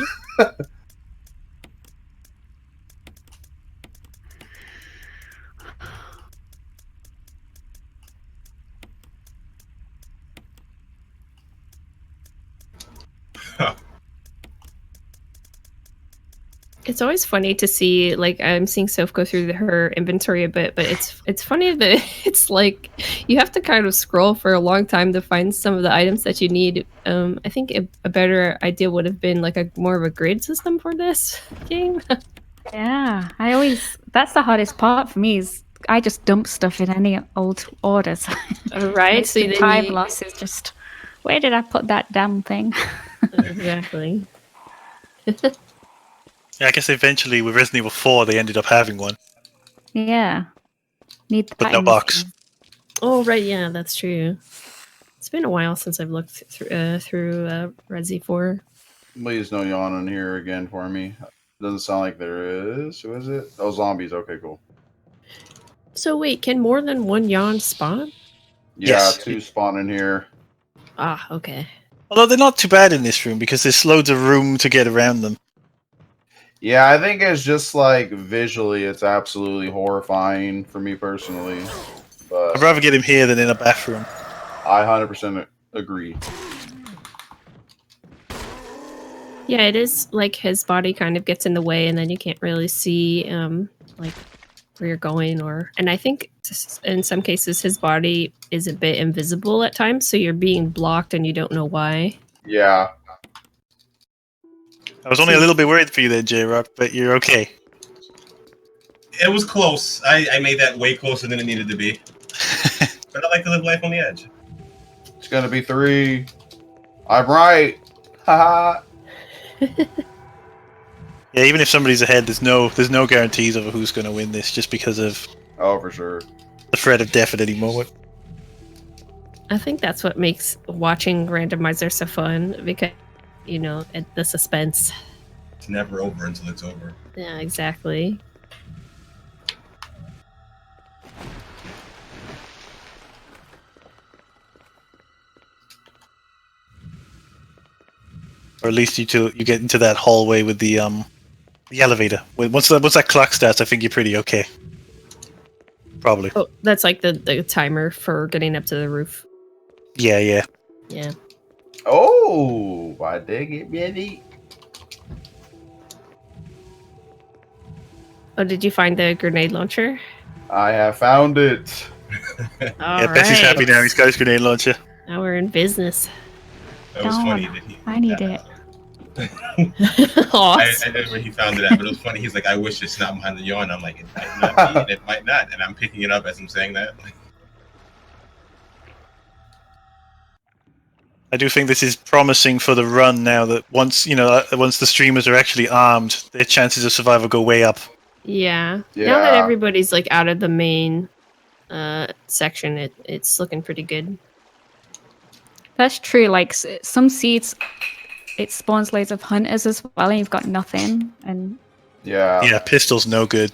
It's always funny to see, like, I'm seeing Soph go through her inventory a bit, but it's funny that it's like you have to kind of scroll for a long time to find some of the items that you need. I think a better idea would have been like more of a grid system for this game. Yeah, that's the hardest part for me is I just dump stuff in any old orders. Right? So the then time loss is just, where did I put that damn thing? Exactly. Yeah, I guess eventually with Resident Evil 4 they ended up having one. Yeah. Need the But no buttons. box. Oh, right, yeah, that's true. It's been a while since I've looked through Resi 4. Please no yawn in here again for me. Doesn't sound like there is. Who is it? Oh, zombies. Okay, cool. So wait, can more than one yawn spawn? Yeah, Yes. 2 spawn in here. Ah, okay. Although they're not too bad in this room because there's loads of room to get around them. Yeah, I think it's just like visually, it's absolutely horrifying for me personally. But I'd rather get him here than in a bathroom. I 100% agree. Yeah, it is like his body kind of gets in the way and then you can't really see like where you're going and I think in some cases his body is a bit invisible at times, so you're being blocked and you don't know why. Yeah. I was only a little bit worried for you there, J-Rock, but you're okay. It was close. I made that way closer than it needed to be. But I like to live life on the edge. It's gonna be 3. I'm right. Haha. Yeah, even if somebody's ahead, there's no guarantees over who's going to win this, just because of Oh, for sure. the threat of death at any moment. I think that's what makes watching Randomizer so fun, because, you know, the suspense. It's never over until it's over. Yeah, exactly. Or at least you get into that hallway with the elevator. Once that clock starts, I think you're pretty okay. Probably. Oh, that's like the timer for getting up to the roof. Yeah, yeah. Yeah. Oh, I dig it, baby. Oh, did you find the grenade launcher? I have found it. All Yeah, Bessie's right. happy now. He's got his grenade launcher. Now we're in business. That was Don't. funny. That I need it. Awesome. I know where he found it at, but it was funny. He's like, I wish it's not behind the yawn. I'm like, it might not be, and it might not. And I'm picking it up as I'm saying that. I do think this is promising for the run now that once the streamers are actually armed, their chances of survival go way up. Yeah. Now that Yeah. everybody's like out of the main section, it's looking pretty good. That's true. Like some seeds, it spawns loads of hunters as well, and you've got nothing. And Yeah. Yeah, pistol's no good.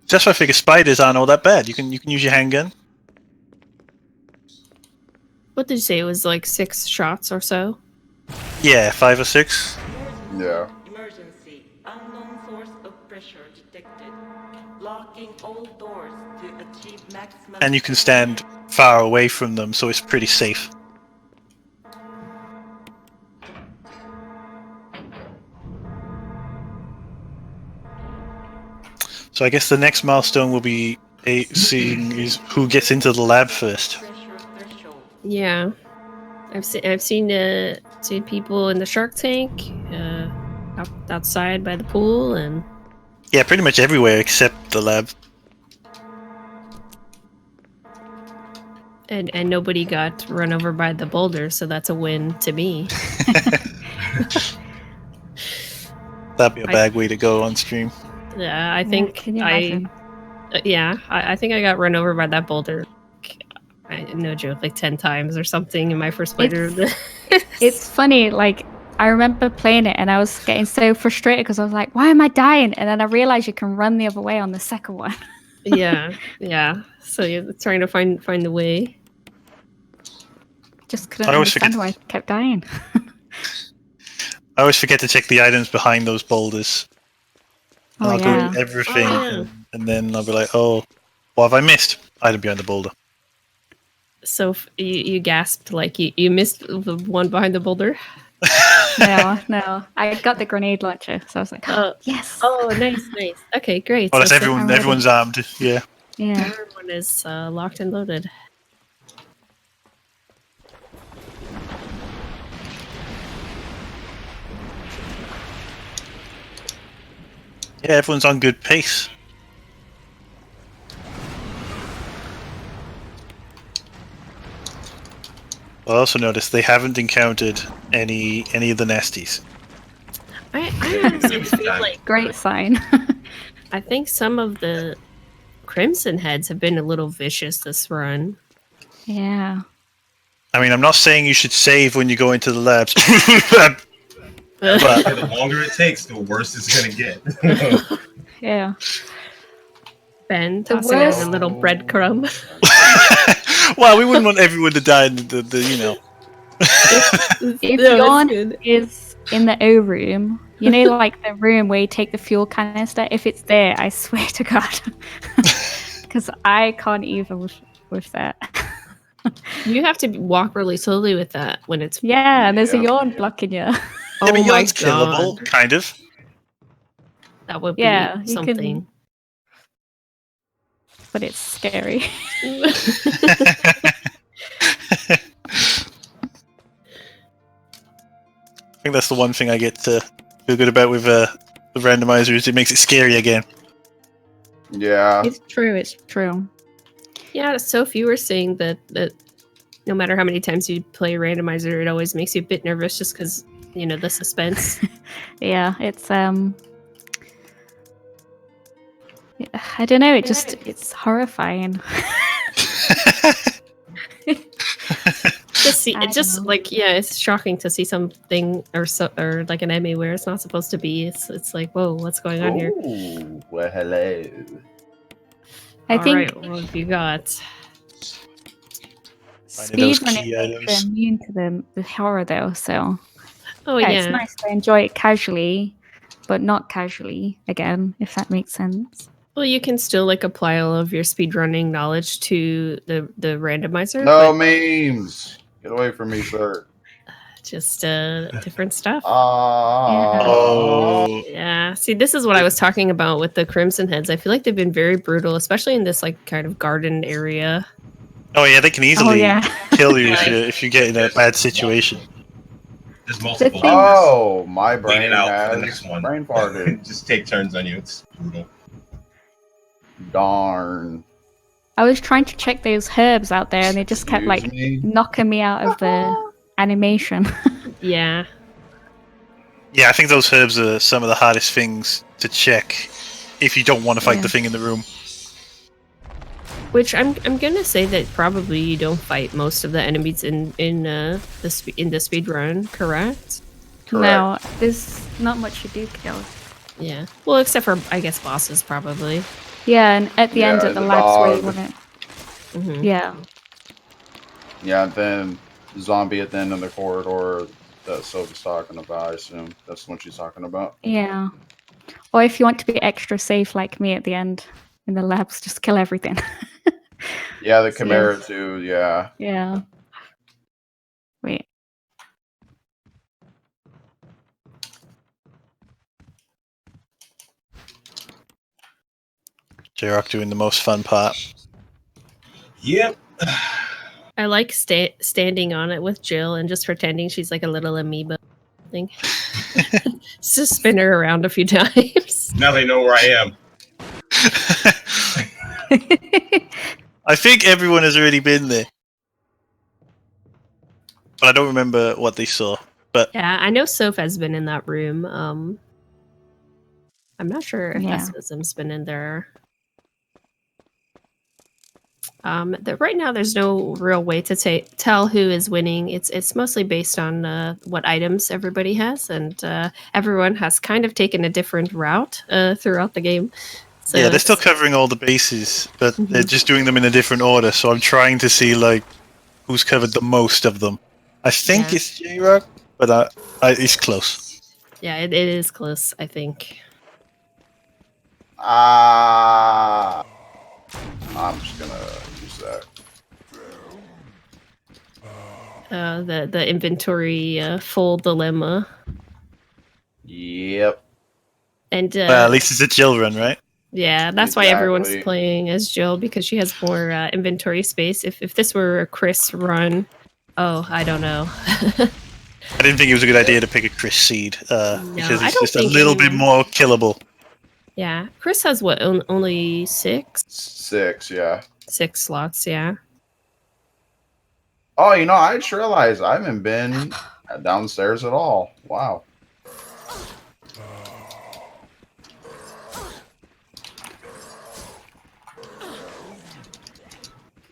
Just why I figure spiders aren't all that bad. You can use your handgun. What did you say? It was like 6 shots or so? Yeah, 5 or 6. Yeah. Emergency. Unknown source of pressure detected. Locking all doors to achieve maximum. And you can stand far away from them, so it's pretty safe. So I guess the next milestone will be seeing is who gets into the lab first. Pressure threshold. Yeah. I've seen people in the shark tank, outside by the pool, and Yeah, pretty much everywhere except the lab. and nobody got run over by the boulder, so that's a win to me. That'd be a bad way to go on stream. Yeah, I think Can you imagine? I think I got run over by that boulder. No joke, like 10 times or something in my first playthrough of this. It's funny. Like I remember playing it, and I was getting so frustrated because I was like, "Why am I dying?" And then I realized you can run the other way on the second one. yeah. So you're trying to find the way. Just couldn't I always understand forget- why I kept dying. I always forget to check the items behind those boulders. And Oh, I'll yeah. go to everything, Oh, yeah. and then I'll be like, "Oh, what have I missed?" Item behind the boulder. So you gasped like you missed the one behind the boulder. No. I got the grenade launcher, so I was like, Oh. yes. Oh, nice. Okay, great. Oh, that's So everyone. I'm ready. Everyone's armed. Yeah. Yeah. everyone is locked and loaded. Yeah, everyone's on good pace. I also noticed they haven't encountered any of the nasties. I honestly feel like Great sign. I think some of the Crimson Heads have been a little vicious this run. Yeah. I mean, I'm not saying you should save when you go into the labs, but The longer it takes, the worse it's gonna get. Yeah. Ben The tossing out a worst- little breadcrumb. well, we wouldn't want everyone to die in the you know. If No, that's Yawn good. is in the O room, you know, like the room where you take the fuel canister, if it's there, I swear to God. Because I can't even with that. You have to walk really slowly with that when it's. Yeah, and there's a Yeah. yawn blocking you. Yeah, Oh but my Yawn's killable, God. kind of. That would Yeah, be you can- something. But it's scary. think that's the one thing I get to feel good about with the randomizer is it makes it scary again. Yeah. It's true. It's true. Yeah, Soph, you were saying that no matter how many times you play Randomizer, it always makes you a bit nervous just because, the suspense. Yeah, it's I don't know. It's horrifying. It's shocking to see something or like an enemy where it's not supposed to be. It's like, whoa, what's going on here? Ooh, well, hello. I think Alright, what have you got? speedrunning is immune to the horror, though. So, it's yeah. nice to enjoy it casually, but not casually again, if that makes sense. Well, you can still apply all of your speedrunning knowledge to the randomizer. No memes. Get away from me, sir. Just different stuff. Yeah. See, this is what I was talking about with the Crimson Heads. I feel like they've been very brutal, especially in this kind of garden area. Oh yeah, they can easily kill you if you get in a bad situation. There's multiple. Oh, my brain Wait it out has for the next one. brain farted. Just take turns on you. It's brutal. Darn. I was trying to check those herbs out there, and they just kept knocking me out of the animation. Yeah. Yeah, I think those herbs are some of the hardest things to check if you don't want to fight the thing in the room. Which I'm gonna say that probably you don't fight most of the enemies in the speed run, correct? No, there's not much you do kill. Yeah. Well, except for I guess bosses probably. Yeah, and at the end of the labs where you want it. Mm-hmm. Yeah. Yeah, and then zombie at the end of the corridor that Sophie's talking about, I assume. That's the one she's talking about. Yeah. Or if you want to be extra safe like me at the end in the labs, just kill everything. Yeah, the Chimera too, yeah. Yeah. Wait. J-Rock doing the most fun part. Yep. I like standing on it with Jill and just pretending she's like a little amoeba thing. Just spin her around a few times. Now they know where I am. I think everyone has already been there. But I don't remember what they saw. But yeah, I know Soph has been in that room. I'm not sure if Pessimism's been in there. Right now, there's no real way to tell who is winning. It's mostly based on what items everybody has, and everyone has kind of taken a different route throughout the game. So yeah, they're still covering all the bases, but they're just doing them in a different order. So I'm trying to see who's covered the most of them. I think it's J-Rock, but it's close. Yeah, it is close, I think. I'm just gonna use that. The inventory full dilemma. Yep. And well, at least it's a Jill run, right? Yeah, that's why everyone's playing as Jill, because she has more inventory space. If this were a Chris run, I don't know. I didn't think it was a good idea to pick a Chris seed because it's just a little bit more killable. Yeah, Chris has what? Only 6? 6, yeah. 6 slots, yeah. Oh, I just realized I haven't been downstairs at all. Wow.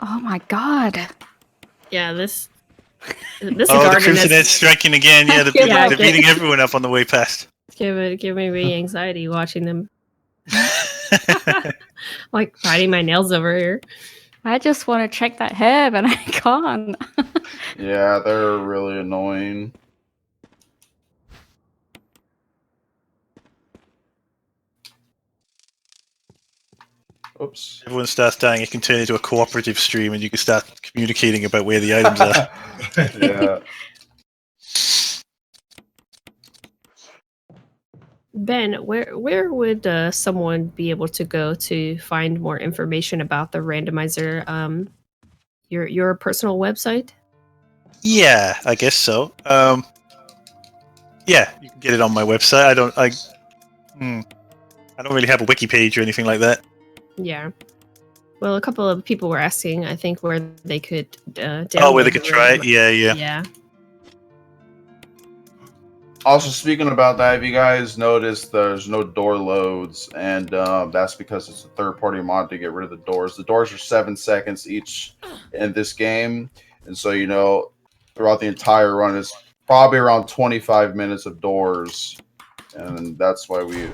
Oh my god. Yeah, this the Crimson Head's striking again. Yeah, they're beating everyone up on the way past. Give me really anxiety watching them. Like biting my nails over here. I just want to check that herb and I can't. Yeah, they're really annoying. Oops. Everyone starts dying, it can turn into a cooperative stream and you can start communicating about where the items are. Yeah. Ben, where would someone be able to go to find more information about the randomizer? Your personal website? Yeah, I guess so. Yeah, you can get it on my website. I don't really have a wiki page or anything like that. Yeah. Well, a couple of people were asking, I think, where they could download. Oh, where they could try it? Yeah. Yeah. Also, speaking about that, if you guys noticed, there's no door loads, and that's because it's a third-party mod to get rid of the doors. The doors are 7 seconds each in this game, and so throughout the entire run, it's probably around 25 minutes of doors, and that's why we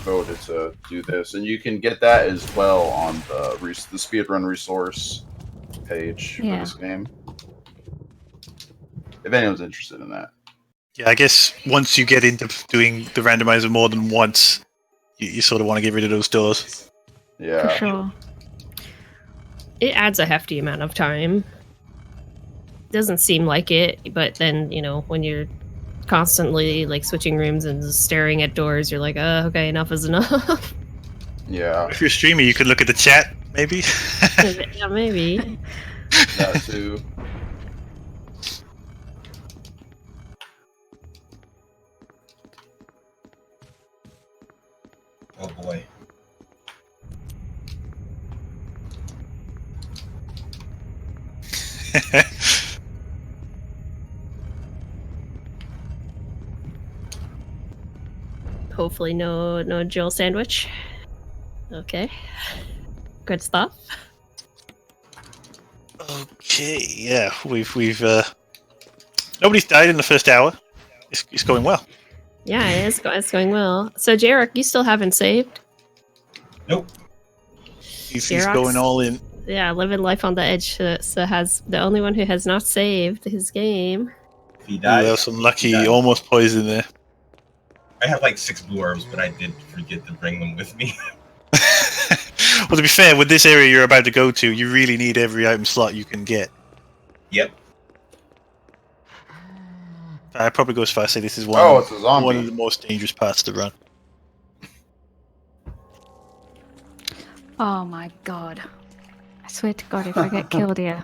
voted to do this. And you can get that as well on the speedrun resource page for this game, if anyone's interested in that. Yeah, I guess once you get into doing the randomizer more than once, you sort of want to get rid of those doors. Yeah. For sure. It adds a hefty amount of time. Doesn't seem like it, but then, when you're constantly like switching rooms and staring at doors, you're like, okay, enough is enough. Yeah. If you're streaming, you could look at the chat, maybe. Yeah, maybe. That too. Oh boy. Hopefully no Jill sandwich. Okay. Good stuff. Okay, yeah, we've nobody's died in the first hour. It's going well. Yeah, it's going well. So, Jarek, you still haven't saved? Nope. He's going all in. Yeah, living life on the edge. So has the only one who has not saved his game. If he dies, There's some lucky almost poison there. I have like 6 blue herbs, but I did forget to bring them with me. Well, to be fair, with this area you're about to go to, you really need every item slot you can get. Yep. I'd probably go as far as say this is it's a zombie. one of the most dangerous parts to run. Oh my god. I swear to god if I get killed here.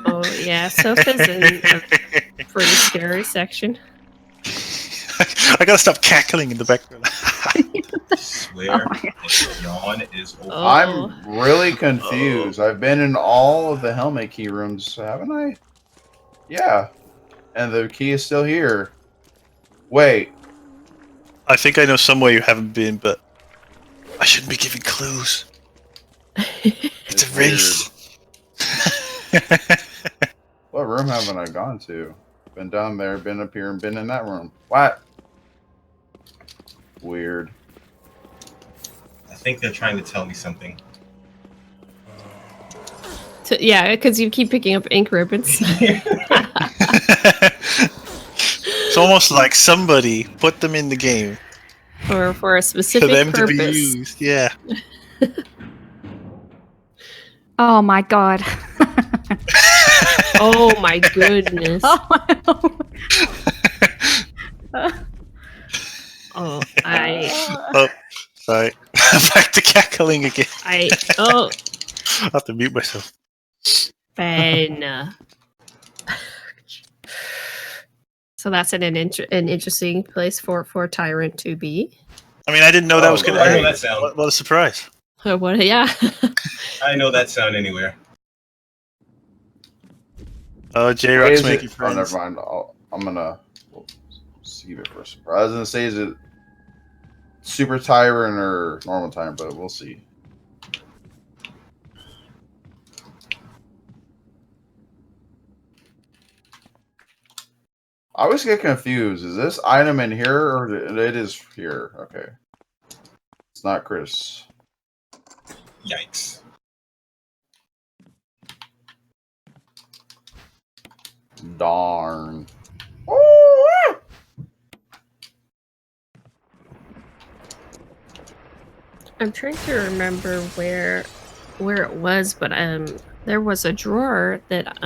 Oh, yeah, Sopha's in a pretty scary section. I gotta stop cackling in the background. I swear, this yawn is over. Oh. I'm really confused. I've been in all of the helmet key rooms, haven't I? Yeah. And the key is still here. Wait. I think I know somewhere you haven't been, but I shouldn't be giving clues. It's a race. What room haven't I gone to? Been down there, been up here, and been in that room. What? Weird. I think they're trying to tell me something. Yeah, because you keep picking up ink ribbons. It's almost like somebody put them in the game for a specific for them purpose. to be used. Yeah. Oh my god. Oh my goodness. Oh, Oh, sorry. Back to cackling again. I have to mute myself. Ben. So that's an interesting place for Tyrant to be. I mean, I didn't know that was going to I know happen. that sound. What a surprise. What? Yeah. I know that sound anywhere. Oh, J-Rock's making friends. Oh, never mind. I'm gonna save it for a surprise. I was gonna say, is it Super Tyrant or normal Tyrant, but we'll see. I always get confused. Is this item in here or it is here? Okay. It's not Chris. Yikes. Darn. I'm trying to remember where it was, but there was a drawer that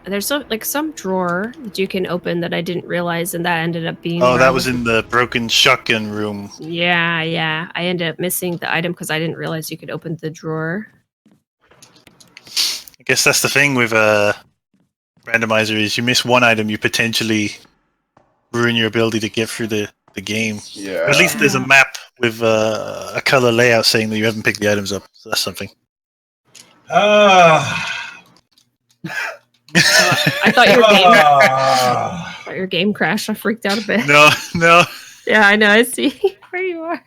there's some drawer that you can open that I didn't realize, and that ended up being. Oh, that was in the broken shotgun room. Yeah. I ended up missing the item because I didn't realize you could open the drawer. I guess that's the thing with Randomizer is you miss one item, you potentially ruin your ability to get through the game. Yeah. But at least there's a map with a color layout saying that you haven't picked the items up. So that's something. I thought your game crashed. I freaked out a bit. No. Yeah, I know. I see where you are.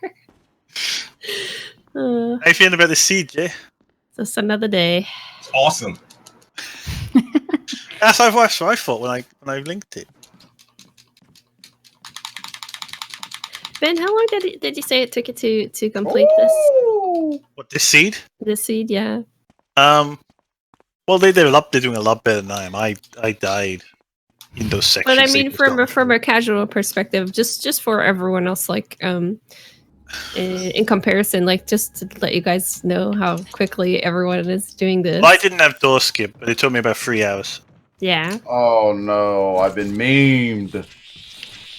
How you feeling about the seed, Jay? Just another day. It's awesome. That's what I thought when I linked it. Ben, how long did you say it took you to complete this? What, this seed? This seed, yeah. Well, they're doing a lot better than I am. I died in those sections. But I mean, from a casual perspective, just for everyone else, like in comparison, like just to let you guys know how quickly everyone is doing this. Well, I didn't have door skip, but it took me about 3 hours. Yeah. Oh no, I've been memed.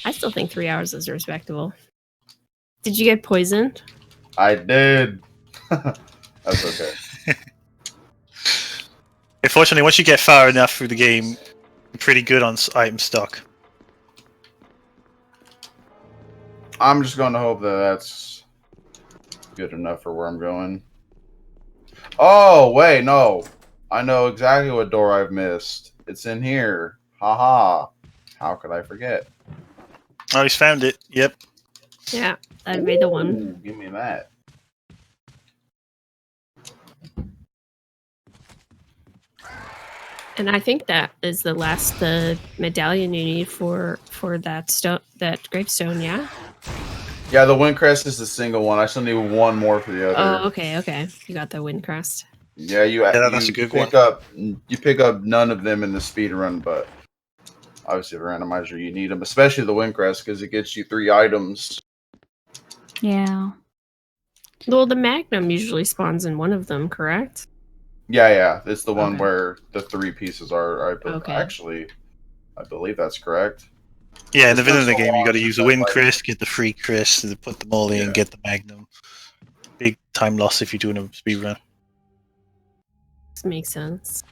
I still think 3 hours is respectable. Did you get poisoned? I did. That's okay. Unfortunately, once you get far enough through the game, you're pretty good on item stock. I'm just going to hope that that's good enough for where I'm going. Oh, wait, no. I know exactly what door I've missed. It's in here. Haha. How could I forget? Oh, he's found it. Yep. Yeah, that'd be the one. Ooh, give me that. And I think that is the last medallion you need for that gravestone, yeah? Yeah, the wind crest is the single one. I still need one more for the other. Oh, okay. You got the wind crest. Yeah, that's a good pick one. up. You pick up none of them in the speed run, but obviously the randomizer you need them, especially the wind crest because it gets you 3 items. Yeah. Well, the magnum usually spawns in one of them, correct? Yeah. It's the one Okay. where the 3 pieces are. Okay. Actually, I believe that's correct. Yeah, in the It's been beginning of the so game, you long got to use the since I wind played. crest, get the free crest, and put them all in, Yeah. get the magnum. Big time loss if you're doing a speed run. This makes sense.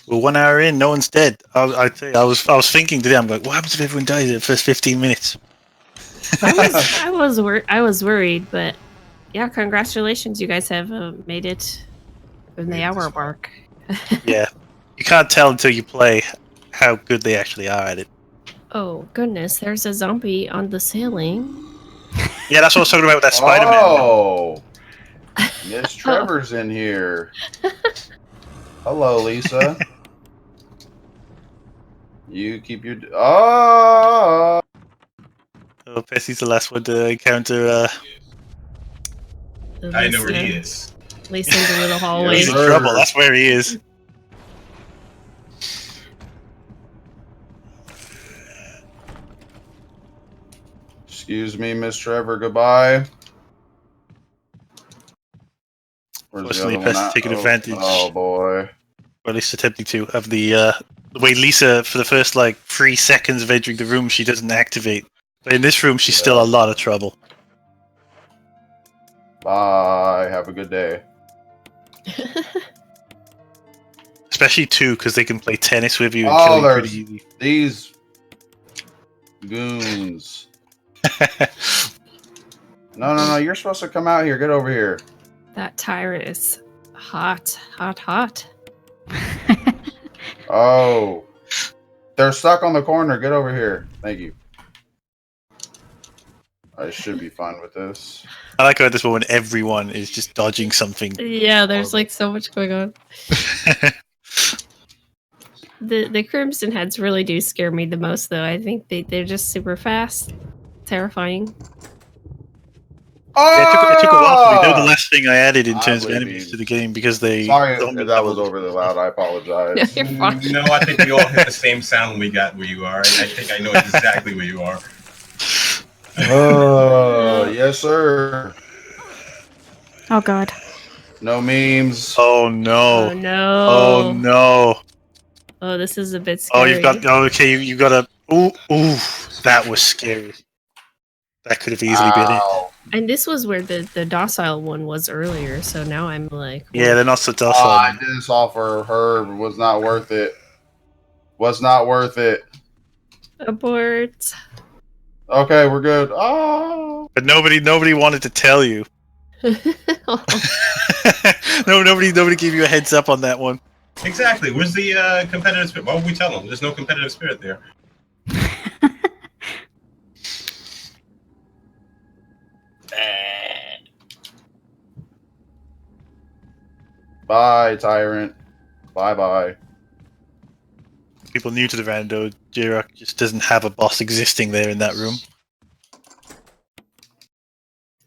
Well, 1 hour in, no one's dead. I tell you, I was thinking today, I'm like, what happens if everyone dies in the first 15 minutes? I was worried, but yeah, congratulations, you guys have made it in the hour mark. Yeah, you can't tell until you play how good they actually are at it. Oh goodness, there's a zombie on the ceiling. Yeah, that's what I was talking about with that Spider-Man. Oh, Miss Trevor's in here. Hello, Lisa. You keep your. Oh. Oh, Pessy's the last one to encounter. I know where he is. Lisa in the little hallway. He's in Sir. trouble. That's where he is. Excuse me, Miss Trevor. Goodbye. Where's the Fortunately, other one Pessy's at? taking advantage. Oh boy. Or at least attempting to, of the way Lisa, for the first 3 seconds of entering the room, she doesn't activate. But in this room, she's still a lot of trouble. Bye. Have a good day. Especially 2, because they can play tennis with you and Oh, kill you pretty there's easy. these goons. No. You're supposed to come out here. Get over here. That tire is hot. Oh. They're stuck on the corner. Get over here. Thank you. I should be fine with this. I like how at this moment everyone is just dodging something. Yeah, there's so much going on. The Crimson Heads really do scare me the most, though. I think they're just super fast, terrifying. Oh! Yeah, it took a while for me. They're the last thing I added in I terms of would enemies be- to the game because they. Sorry zombies if that was doubled. overly loud. I apologize. You're fine. No, I think we all hit the same sound when we got where you are. I think I know exactly where you are. Oh, yes, sir. Oh god. No memes. Oh no. Oh no. Oh no. Oh, this is a bit Oh, scary. you've got. Oh, okay, you got a. Ooh, ooh. That was scary. That could have easily been it. Ow. And this was where the docile one was earlier, so now I'm like, Yeah, they're not so docile. I did this all for her. Was not worth it. Was not worth it. abort. Okay, we're good. Oh. But nobody wanted to tell you. No, nobody gave you a heads up on that one. Exactly. Where's the competitive spirit? Why would we tell them? There's no competitive spirit there. Bye, tyrant. Bye. People new to the rando, J-Rock just doesn't have a boss existing there in that room.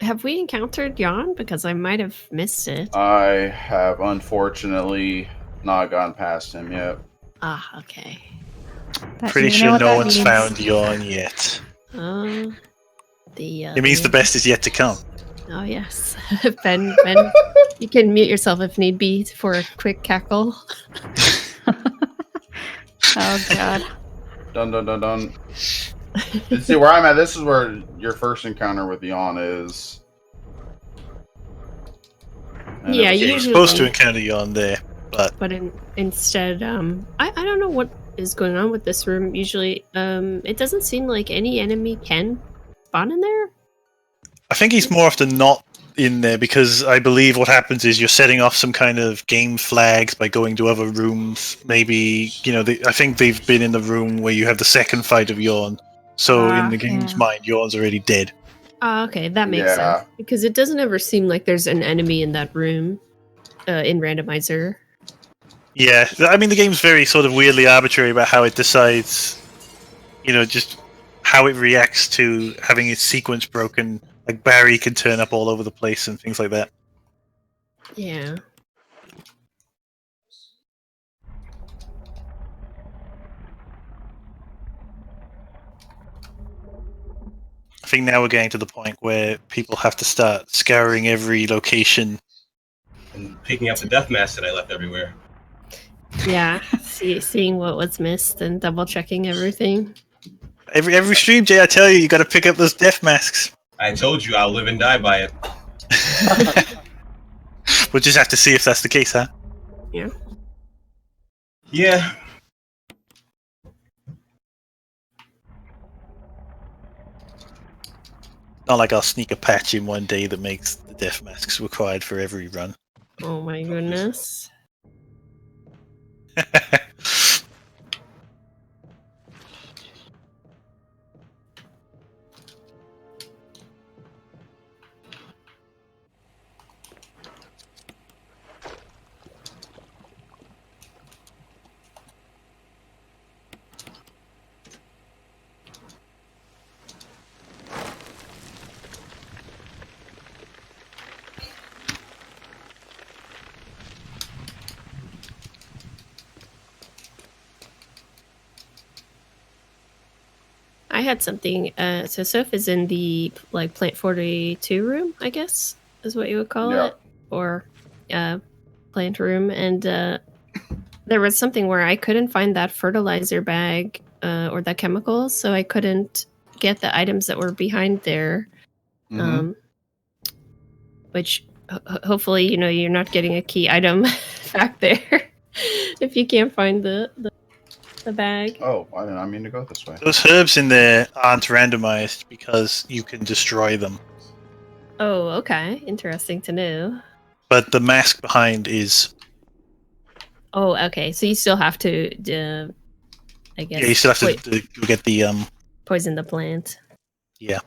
Have we encountered Jan? Because I might have missed it. I have unfortunately not gone past him yet. Ah, okay. Pretty sure no one's found Yawn yet. The It means the best is yet to come. Oh yes, Ben, you can mute yourself if need be for a quick cackle. Oh god. Dun. See where I'm at. This is where your first encounter with Yawn is. And Yeah, it was- you You're usually supposed to encounter Yawn there, but instead, I don't know what is going on with this room. Usually, it doesn't seem like any enemy can spawn in there. I think he's more often not in there because I believe what happens is you're setting off some kind of game flags by going to other rooms. Maybe, I think they've been in the room where you have the second fight of Yawn. So in the game's mind, Yawn's already dead. Ah, okay, that makes sense. Because it doesn't ever seem like there's an enemy in that room in Randomizer. Yeah, I mean, the game's very sort of weirdly arbitrary about how it decides, just how it reacts to having its sequence broken. Like Barry can turn up all over the place and things like that. Yeah. I think now we're getting to the point where people have to start scouring every location. And picking up the death mask that I left everywhere. Yeah, seeing what was missed and double checking everything. Every stream, Jay, I tell you, you got to pick up those death masks. I told you I'll live and die by it. We'll just have to see if that's the case, huh? Yeah. Yeah. Not like I'll sneak a patch in one day that makes the death masks required for every run. Oh my goodness. I had something. So Soph is in the Plant 42 room, I guess is what you would call it, or plant room. And there was something where I couldn't find that fertilizer bag or that chemical, so I couldn't get the items that were behind there. Which hopefully, you're not getting a key item back there if you can't find the bag. Oh, I did not mean to go this way. Those herbs in there aren't randomized because you can destroy them. Oh, okay. Interesting to know. But the mask behind is... Oh, okay. So you still have to, I guess... Yeah, you still have to get the... Poison the plant. Yeah.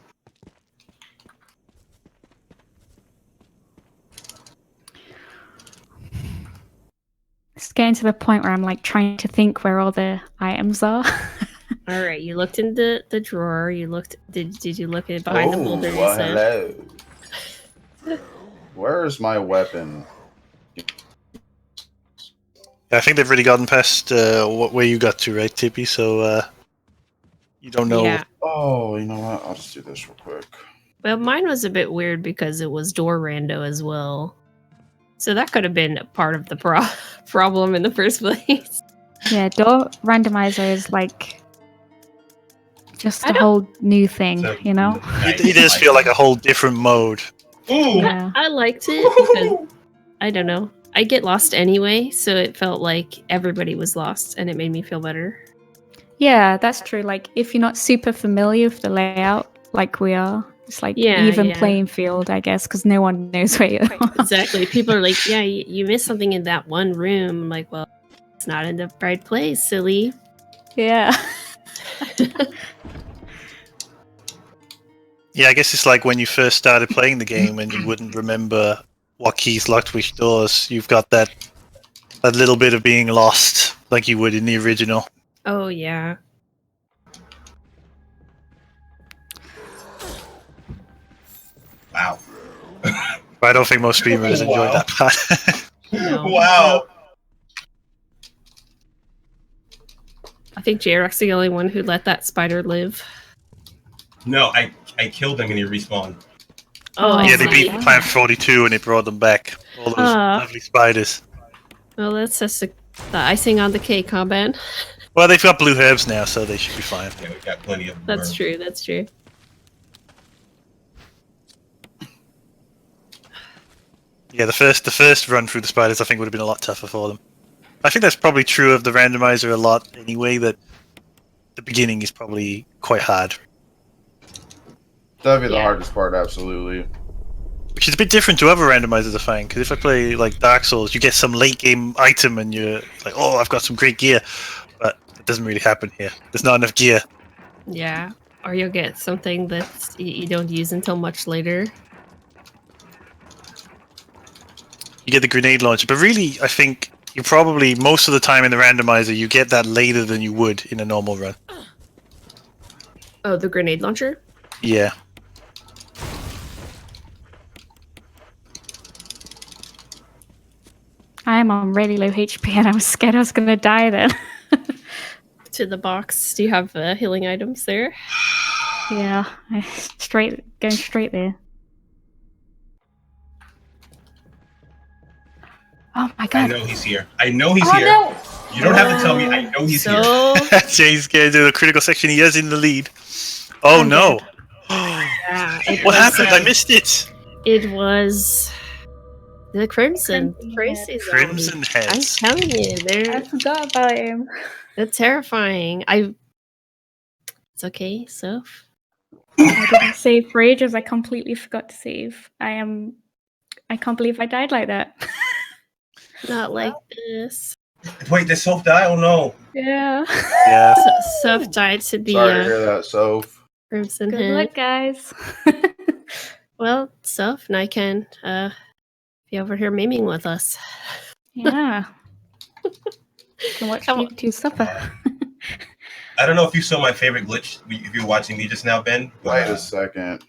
It's getting to the point where I'm trying to think where all the items are. All right, you looked in the drawer. You looked. Did you look behind the boulder? Hello. Where is my weapon? I think they've already gotten past where you got to, right, Tippy? So you don't know. Yeah. Oh, you know what? I'll just do this real quick. Well, mine was a bit weird because it was door rando as well. So that could have been part of the problem in the first place. Yeah, door randomizer is like just a whole new thing, So, you know? It does feel like a whole different mode. Ooh. Yeah. I liked it because, I don't know, I get lost anyway, so it felt like everybody was lost and it made me feel better. Yeah, that's true. Like, if you're not super familiar with the layout, like we are, it's like even playing field, I guess, because no one knows where you are. Exactly. People are like, yeah, you missed something in that one room. I'm like, well, it's not in the right place, silly. Yeah. Yeah, I guess it's like when you first started playing the game and you wouldn't remember what keys locked which doors. You've got that little bit of being lost, like you would in the original. Oh, yeah. Wow. But I don't think most streamers enjoy that part. No. Wow. I think J-Rock's the only one who let that spider live. No, I killed him and he respawned. Oh, Yeah, I they see. beat Plant 42 and it brought them back. All those lovely spiders. Well, that's just the icing on the cake, huh, Ben? Well, they've got blue herbs now, so they should be fine. Yeah, we got plenty of That's burn. true, that's true. Yeah, the first run through the spiders, I think, would have been a lot tougher for them. I think that's probably true of the randomizer a lot anyway, that the beginning is probably quite hard. That'd be the hardest part, absolutely. Which is a bit different to other randomizers, I find, because if I play like Dark Souls, you get some late game item and you're like, oh, I've got some great gear. But it doesn't really happen here. There's not enough gear. Yeah, or you'll get something that you don't use until much later. You get the grenade launcher, but really, I think you probably, most of the time in the randomizer, you get that later than you would in a normal run. Oh, the grenade launcher? Yeah. I'm on really low HP and I was scared I was going to die then. To the box. Do you have healing items there? Yeah, going straight there. Oh my god. I know he's here. I know he's here. No. You don't have to tell me. I know he's here. Jay's going to do the critical section. He is in the lead. Oh no. Yeah, What happened? I missed it. It was the Crimson. Crimson Heads. I'm telling you, I forgot about him. they're terrifying. It's okay, Soph. I didn't save for ages. I completely forgot to save. I can't believe I died like that. Not like this. Wait, did Soph die? Oh no. Yeah. Yeah. Soph died to the Sorry to hear that, Soph. Crimson Good Head. luck, guys. Well, Soph and I can be over here memeing with us. Yeah. You can watch you two suffer. I don't know if you saw my favorite glitch if you're watching me just now, Ben. Wait a second.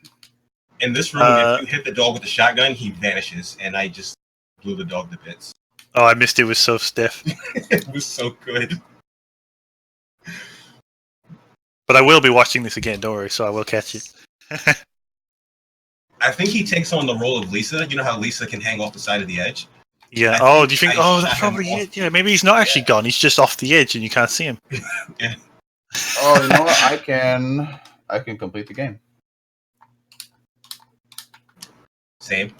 In this room, if you hit the dog with the shotgun, he vanishes, and I just blew the dog to bits. Oh, I missed it with so stiff. It was so good. But I will be watching this again, don't worry, so I will catch it. I think he takes on the role of Lisa. You know how Lisa can hang off the side of the edge? Yeah. Do you think? That's probably it. Yeah, maybe he's not actually gone. He's just off the edge, and you can't see him. Yeah. Oh, you know what? I can complete the game. Same.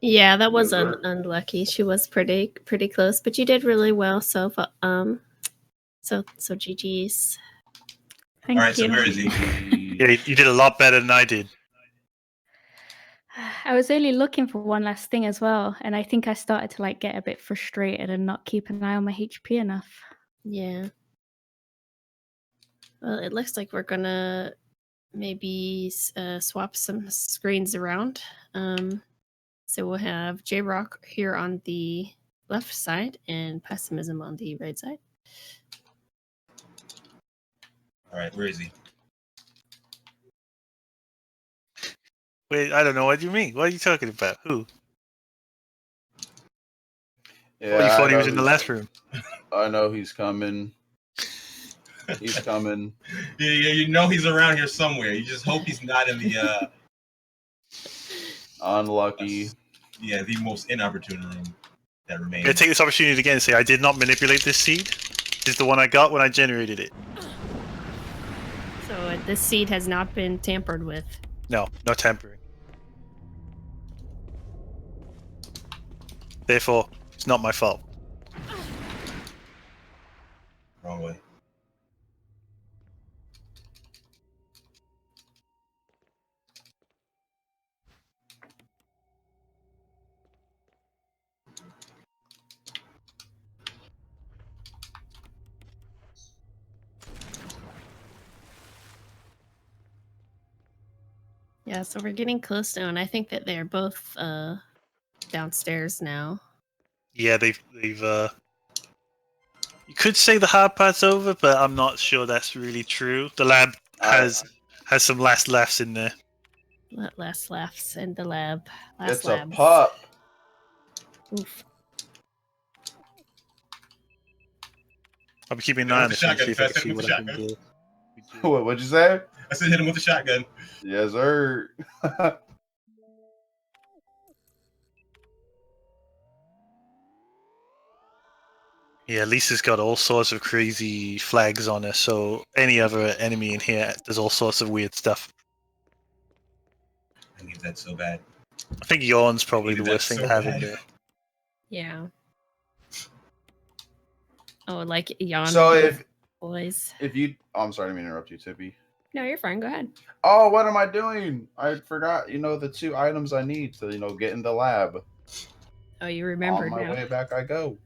Yeah, that was unlucky. She was pretty close, but you did really well. So GG's. Thank All right, you. so where is he? Yeah, you did a lot better than I did. I was only looking for one last thing as well, and I think I started to like get a bit frustrated and not keep an eye on my HP enough. Yeah. Well, it looks like we're gonna maybe swap some screens around. So we'll have J-Rock here on the left side and Pessimism on the right side. All right, where is he? Wait, I don't know. What do you mean? What are you talking about? Who? Yeah, You thought he was in the last room. I know he's coming. He's coming. Yeah, you know he's around here somewhere. You just hope he's not in the. Unlucky. Yeah, the most inopportune room that remains. I'm going to take this opportunity again and say I did not manipulate this seed. This is the one I got when I generated it. So this seed has not been tampered with. No, no tampering. Therefore, it's not my fault. Wrong way. Yeah, so we're getting close now, and I think that they're both downstairs now. Yeah, they've you could say the hard part's over, but I'm not sure that's really true. The lab has some last laughs in there. Last laughs in the lab. It's a pup. Oof. I'll be keeping an eye on this one to see if I can see what I can do. What'd you say? I said hit him with a shotgun. Yes, sir. Yeah, Lisa's got all sorts of crazy flags on her, so any other enemy in here does all sorts of weird stuff. I need that so bad. I think Yawn's probably the worst thing to have in there. Yeah. Oh, like Yawn. So if you, oh, I'm sorry to interrupt you, Tippy. No, you're fine. Go ahead. Oh, what am I doing? I forgot. The 2 items I need to get in the lab. Oh, you remembered now. On my now. way back, I go.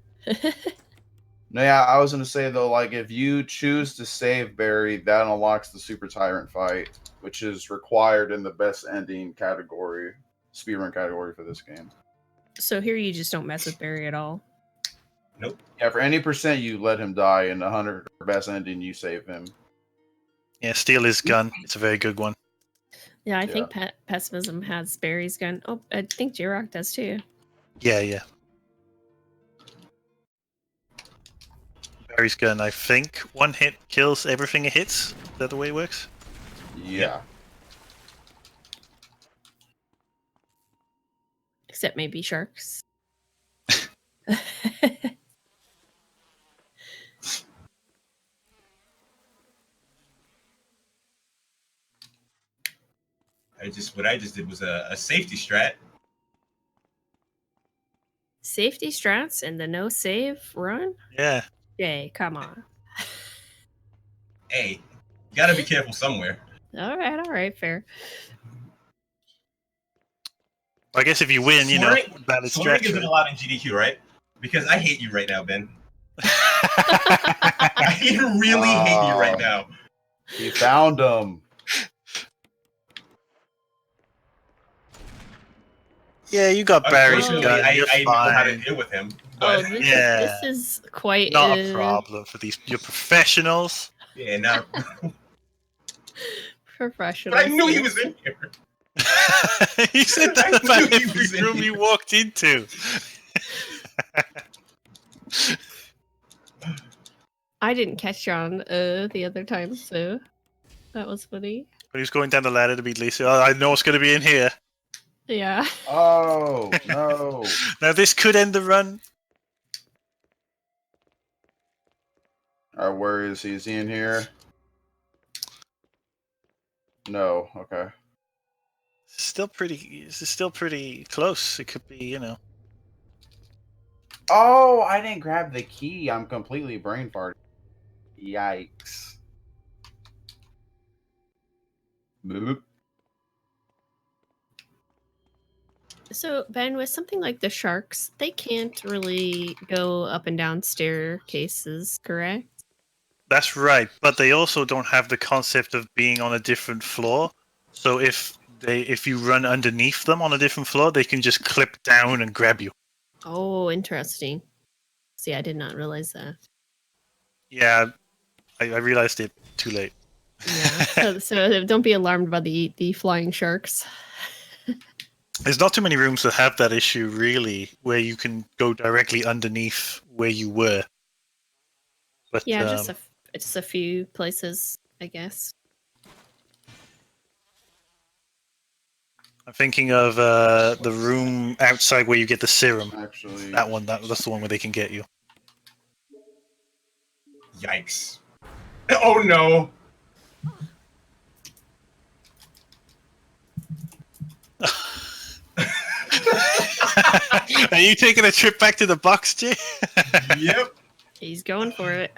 No, yeah, I was gonna say though, like if you choose to save Barry, that unlocks the Super Tyrant fight, which is required in the best ending category, speedrun category for this game. So here you just don't mess with Barry at all. Nope. Yeah, for any percent you let him die, in the 100 best ending you save him. Yeah, steal his gun. It's a very good one. Yeah, I think Pessimism has Barry's gun. Oh, I think J-Rock does too. Yeah. Barry's gun, I think. 1 hit kills everything it hits. Is that the way it works? Yeah. Except maybe sharks. What I just did was a safety strat. Safety strats and the no save run? Yeah. Jay, come on. Hey, you gotta be careful somewhere. All right, fair. I guess if you win, Swearing isn't allowed in GDQ, right? Because I hate you right now, Ben. I really hate you right now. He found him. Yeah, you got Barry's gun. I know how to deal with him. But this is quite not a problem for these. You're professionals. Yeah, not professionals. But I knew he was in here. He said that about every room he walked into. I didn't catch on the other time, so that was funny. But he was going down the ladder to meet Lisa. Oh, I know what's going to be in here. Yeah. Oh, no. Now this could end the run. Alright, where is he? Is he in here? No, okay. Still pretty close. It could be, Oh, I didn't grab the key. I'm completely brain farted. Yikes. Boop. So, Ben, with something like the sharks, they can't really go up and down staircases, correct? That's right, but they also don't have the concept of being on a different floor. So if you run underneath them on a different floor, they can just clip down and grab you. Oh, interesting. See, I did not realize that. Yeah, I realized it too late. Yeah, so don't be alarmed by the flying sharks. There's not too many rooms that have that issue, really, where you can go directly underneath where you were. But yeah, just a few places, I guess. I'm thinking of the room outside where you get the serum. Actually, That one. That's the one where they can get you. Yikes. Oh no! Are you taking a trip back to the box, Jay? Yep. He's going for it.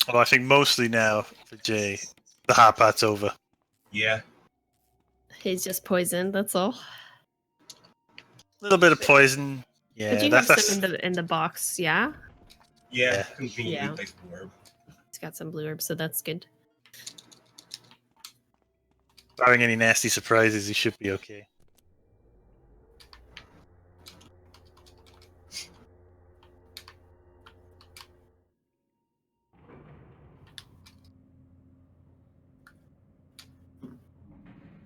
Well, I think mostly now for Jay, the hard part's over. Yeah. He's just poisoned. That's all. A little bit of poison. Yeah, But you have some in the box, yeah. Yeah. Yeah. Place blue herb. He's got some blue herbs, so that's good. Barring any nasty surprises, he should be okay.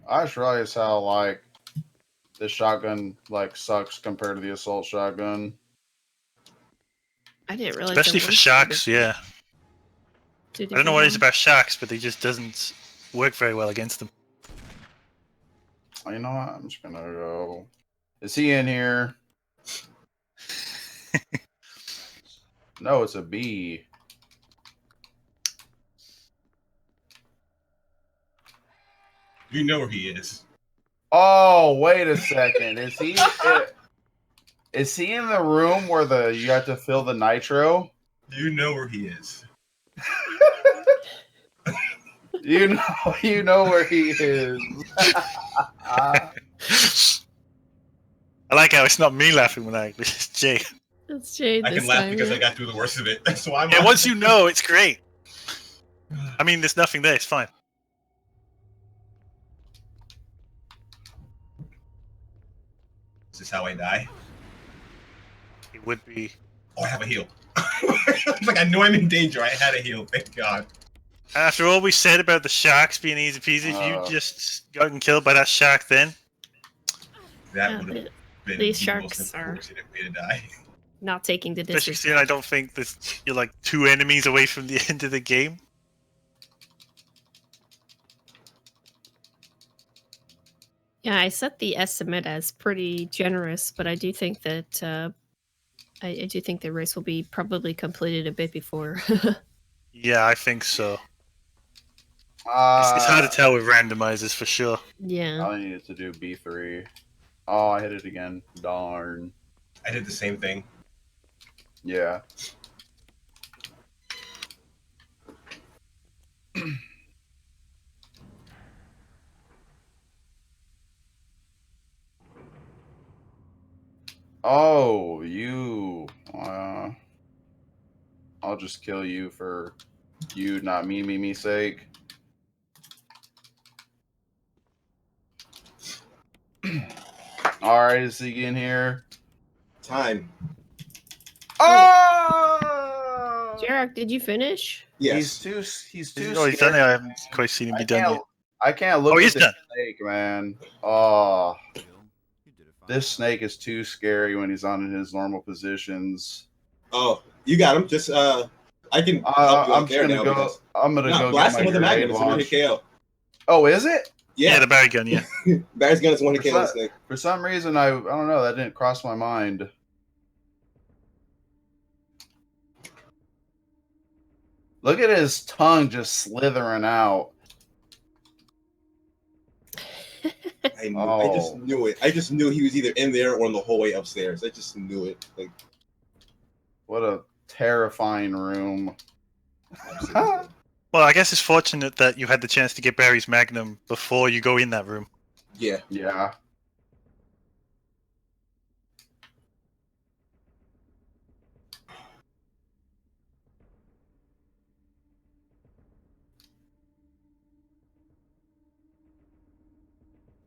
I just realized how like this shotgun like sucks compared to the assault shotgun. I didn't realize. Especially for sharks, yeah. I don't know what it is about sharks, but they just doesn't work very well against them. You know what? I'm just gonna go. Is he in here? No, it's a bee. You know where he is. Oh, wait a second. Is he? Is he in the room where you have to fill the nitro? You know where he is. You know where he is. I like how it's not me laughing when it's Jay. It's Jay. I can laugh because I got through the worst of it. So I'm. Yeah, once you know, it's great. I mean, there's nothing there. It's fine. Is this how I die? It would be. Oh, I have a heal. It's like I knew I'm in danger. I had a heal. Thank God. After all we said about the sharks being easy peasy, if you just gotten killed by that shark, then that would have been these the sharks most are unfortunate way to die. not taking the especially disrespect. considering I don't think you're like 2 enemies away from the end of the game. Yeah, I set the estimate as pretty generous, but I do think that I do think the race will be probably completed a bit before. Yeah, I think so. It's It's hard to tell with randomizers for sure. Yeah. I needed to do B3. Oh, I hit it again. Darn. I did the same thing. Yeah. Oh, you. I'll just kill you for you, not me sake. Alright, is he in here? Time. Oh! Jarek, did you finish? Yes. He's too Oh, he's done it. I haven't quite seen him be done yet. I can't look Oh, at he's the done. snake, man. Oh, this snake is too scary when he's on in his normal positions. Oh, you got him. Just I can. I'm just gonna go. I'm gonna go blast get him my with the grenade magnum. It's a one launch. hit KO. Oh, is it? Yeah, the Barry gun, yeah. Barry's gun is one hit KO. For, This thing. for some reason, I don't know. That didn't cross my mind. Look at his tongue just slithering out. I just knew it. I just knew he was either in there or in the hallway upstairs. I just knew it. Like, what a terrifying room. Well, I guess it's fortunate that you had the chance to get Barry's Magnum before you go in that room. Yeah. Yeah.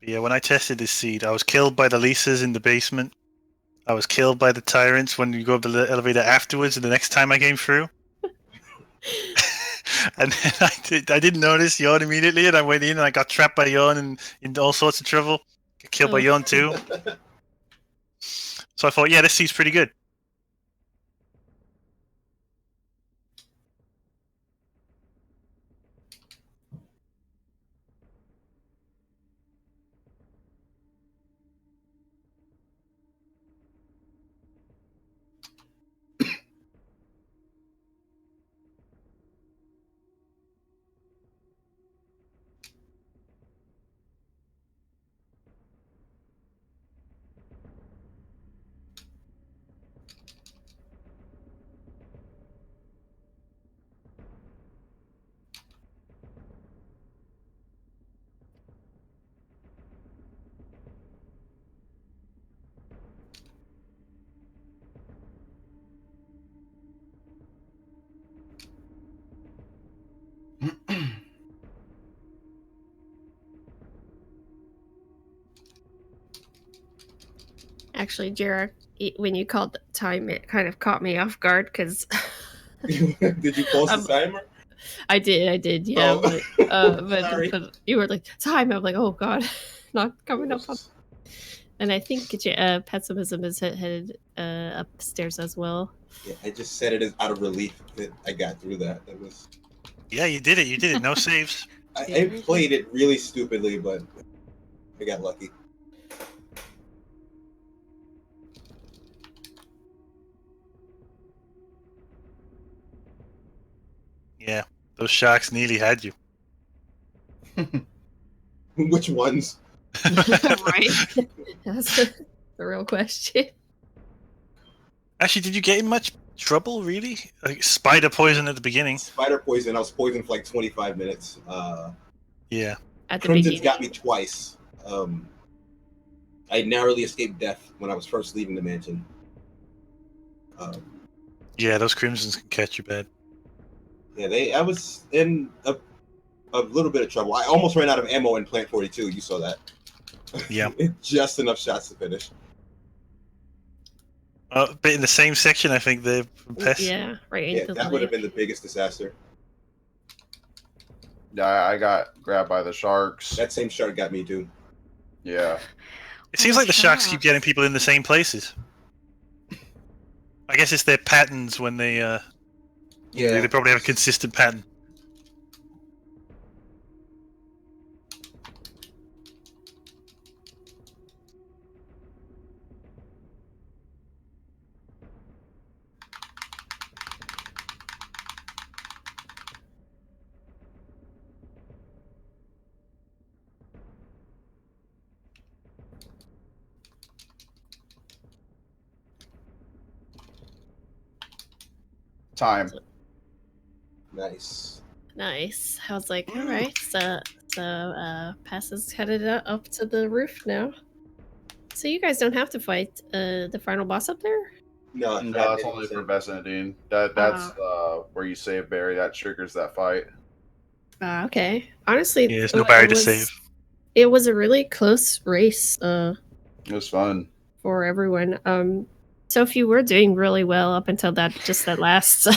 Yeah, when I tested this seed, I was killed by the Lisas in the basement. I was killed by the Tyrants when you go up the elevator afterwards, and the next time I came through. And then I didn't notice Yawn immediately, and I went in and I got trapped by Yawn and in all sorts of trouble. Got killed by Yawn too. So I thought, yeah, this seems pretty good. Actually, Jared, when you called the time, it kind of caught me off guard because Did you pause the timer? I did, yeah. Oh. But you were like time. I'm like, oh god, not coming up. And I think pessimism is headed upstairs as well. Yeah, I just said it as out of relief that I got through that. That was. Yeah, you did it. You did it. No saves. I played it really stupidly, but I got lucky. Yeah, those sharks nearly had you. Which ones? Right? That's the real question. Actually, did you get in much trouble, really? Like spider poison at the beginning. Spider poison. I was poisoned for like 25 minutes. Yeah. At the Crimson's beginning. got me twice. I narrowly escaped death when I was first leaving the mansion. Yeah, those crimsons can catch you bad. Yeah, I was in a little bit of trouble. I almost ran out of ammo in Plant 42. You saw that. Yeah. Just enough shots to finish. But in the same section, I think the pests. Yeah, right. Yeah, that would have been the biggest disaster. Yeah, I got grabbed by the sharks. That same shark got me too. Yeah. It seems like the sharks keep getting people in the same places. I guess it's their patterns when they. Yeah. They probably have a consistent pattern. Time. Nice. Nice. I was like, all right, so Pass is headed up to the roof now. So you guys don't have to fight the final boss up there? No, it's only for Bessenadine. That's where you save Barry. That triggers that fight. Okay. Honestly, yeah, there's no barrier to save. It was a really close race. It was fun for everyone. So if you were doing really well up until that last,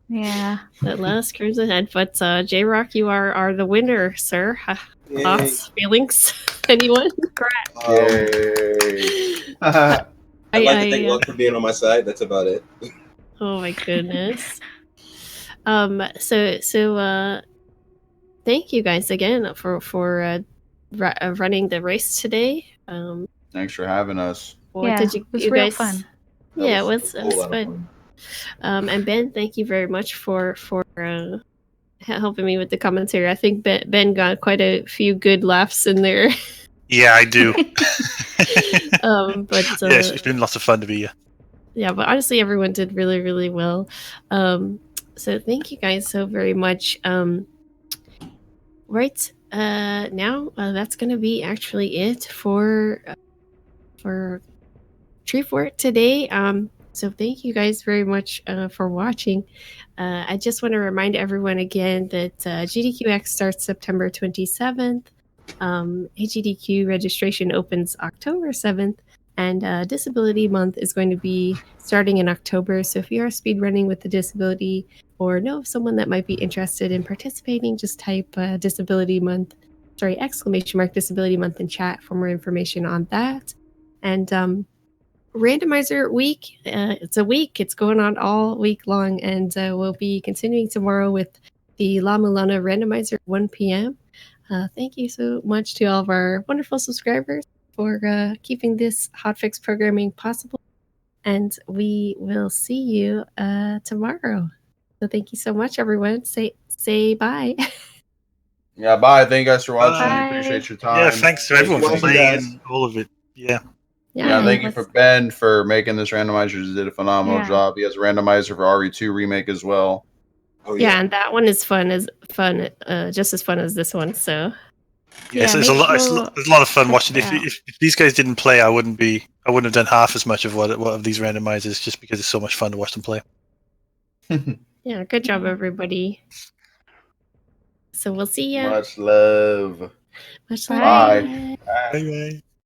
yeah, that last Crimson Head, but J-Rock, you are the winner, sir. Thoughts, feelings, anyone? Yay! I'd like to thank luck for being on my side. That's about it. Oh my goodness. So thank you guys again for running the race today. Thanks for having us. Did it was real fun. Yeah, it was fun. And Ben, thank you very much for helping me with the commentary. I think Ben got quite a few good laughs in there. Yeah, I do. But yes, it's been lots of fun to be here. Yeah, but honestly, everyone did really, really well. So thank you guys so very much. Right now, that's gonna be actually it for Tree Fort today. So thank you guys very much for watching. I just want to remind everyone again that GDQX starts September 27th. AGDQ registration opens October 7th. And Disability Month is going to be starting in October. So if you are speedrunning with a disability or know of someone that might be interested in participating, just type Disability Month, ! Disability Month in chat for more information on that. And Randomizer week. It's a week. It's going on all week long, and we'll be continuing tomorrow with the La Mulana Randomizer 1 p.m. Thank you so much to all of our wonderful subscribers for keeping this hotfix programming possible, and we will see you tomorrow. So thank you so much, everyone. Say bye. Yeah, bye. Thank you guys for watching. Bye. Appreciate your time. Yeah, thanks to everyone for watching, playing guys. and all of it. Yeah. Yeah, thank you for Ben for making this randomizer. He did a phenomenal Yeah. job. He has a randomizer for RE2 remake as well. Oh, Yeah, and that one is fun, just as fun as this one. So Yes, Yeah, it's a make lot. It's sure- a lot of fun check watching. it out. If these guys didn't play, I wouldn't have done half as much of what of these randomizers, just because it's so much fun to watch them play. yeah, good job, everybody. So we'll see you. Much love. Much Bye. love. Bye. Bye bye.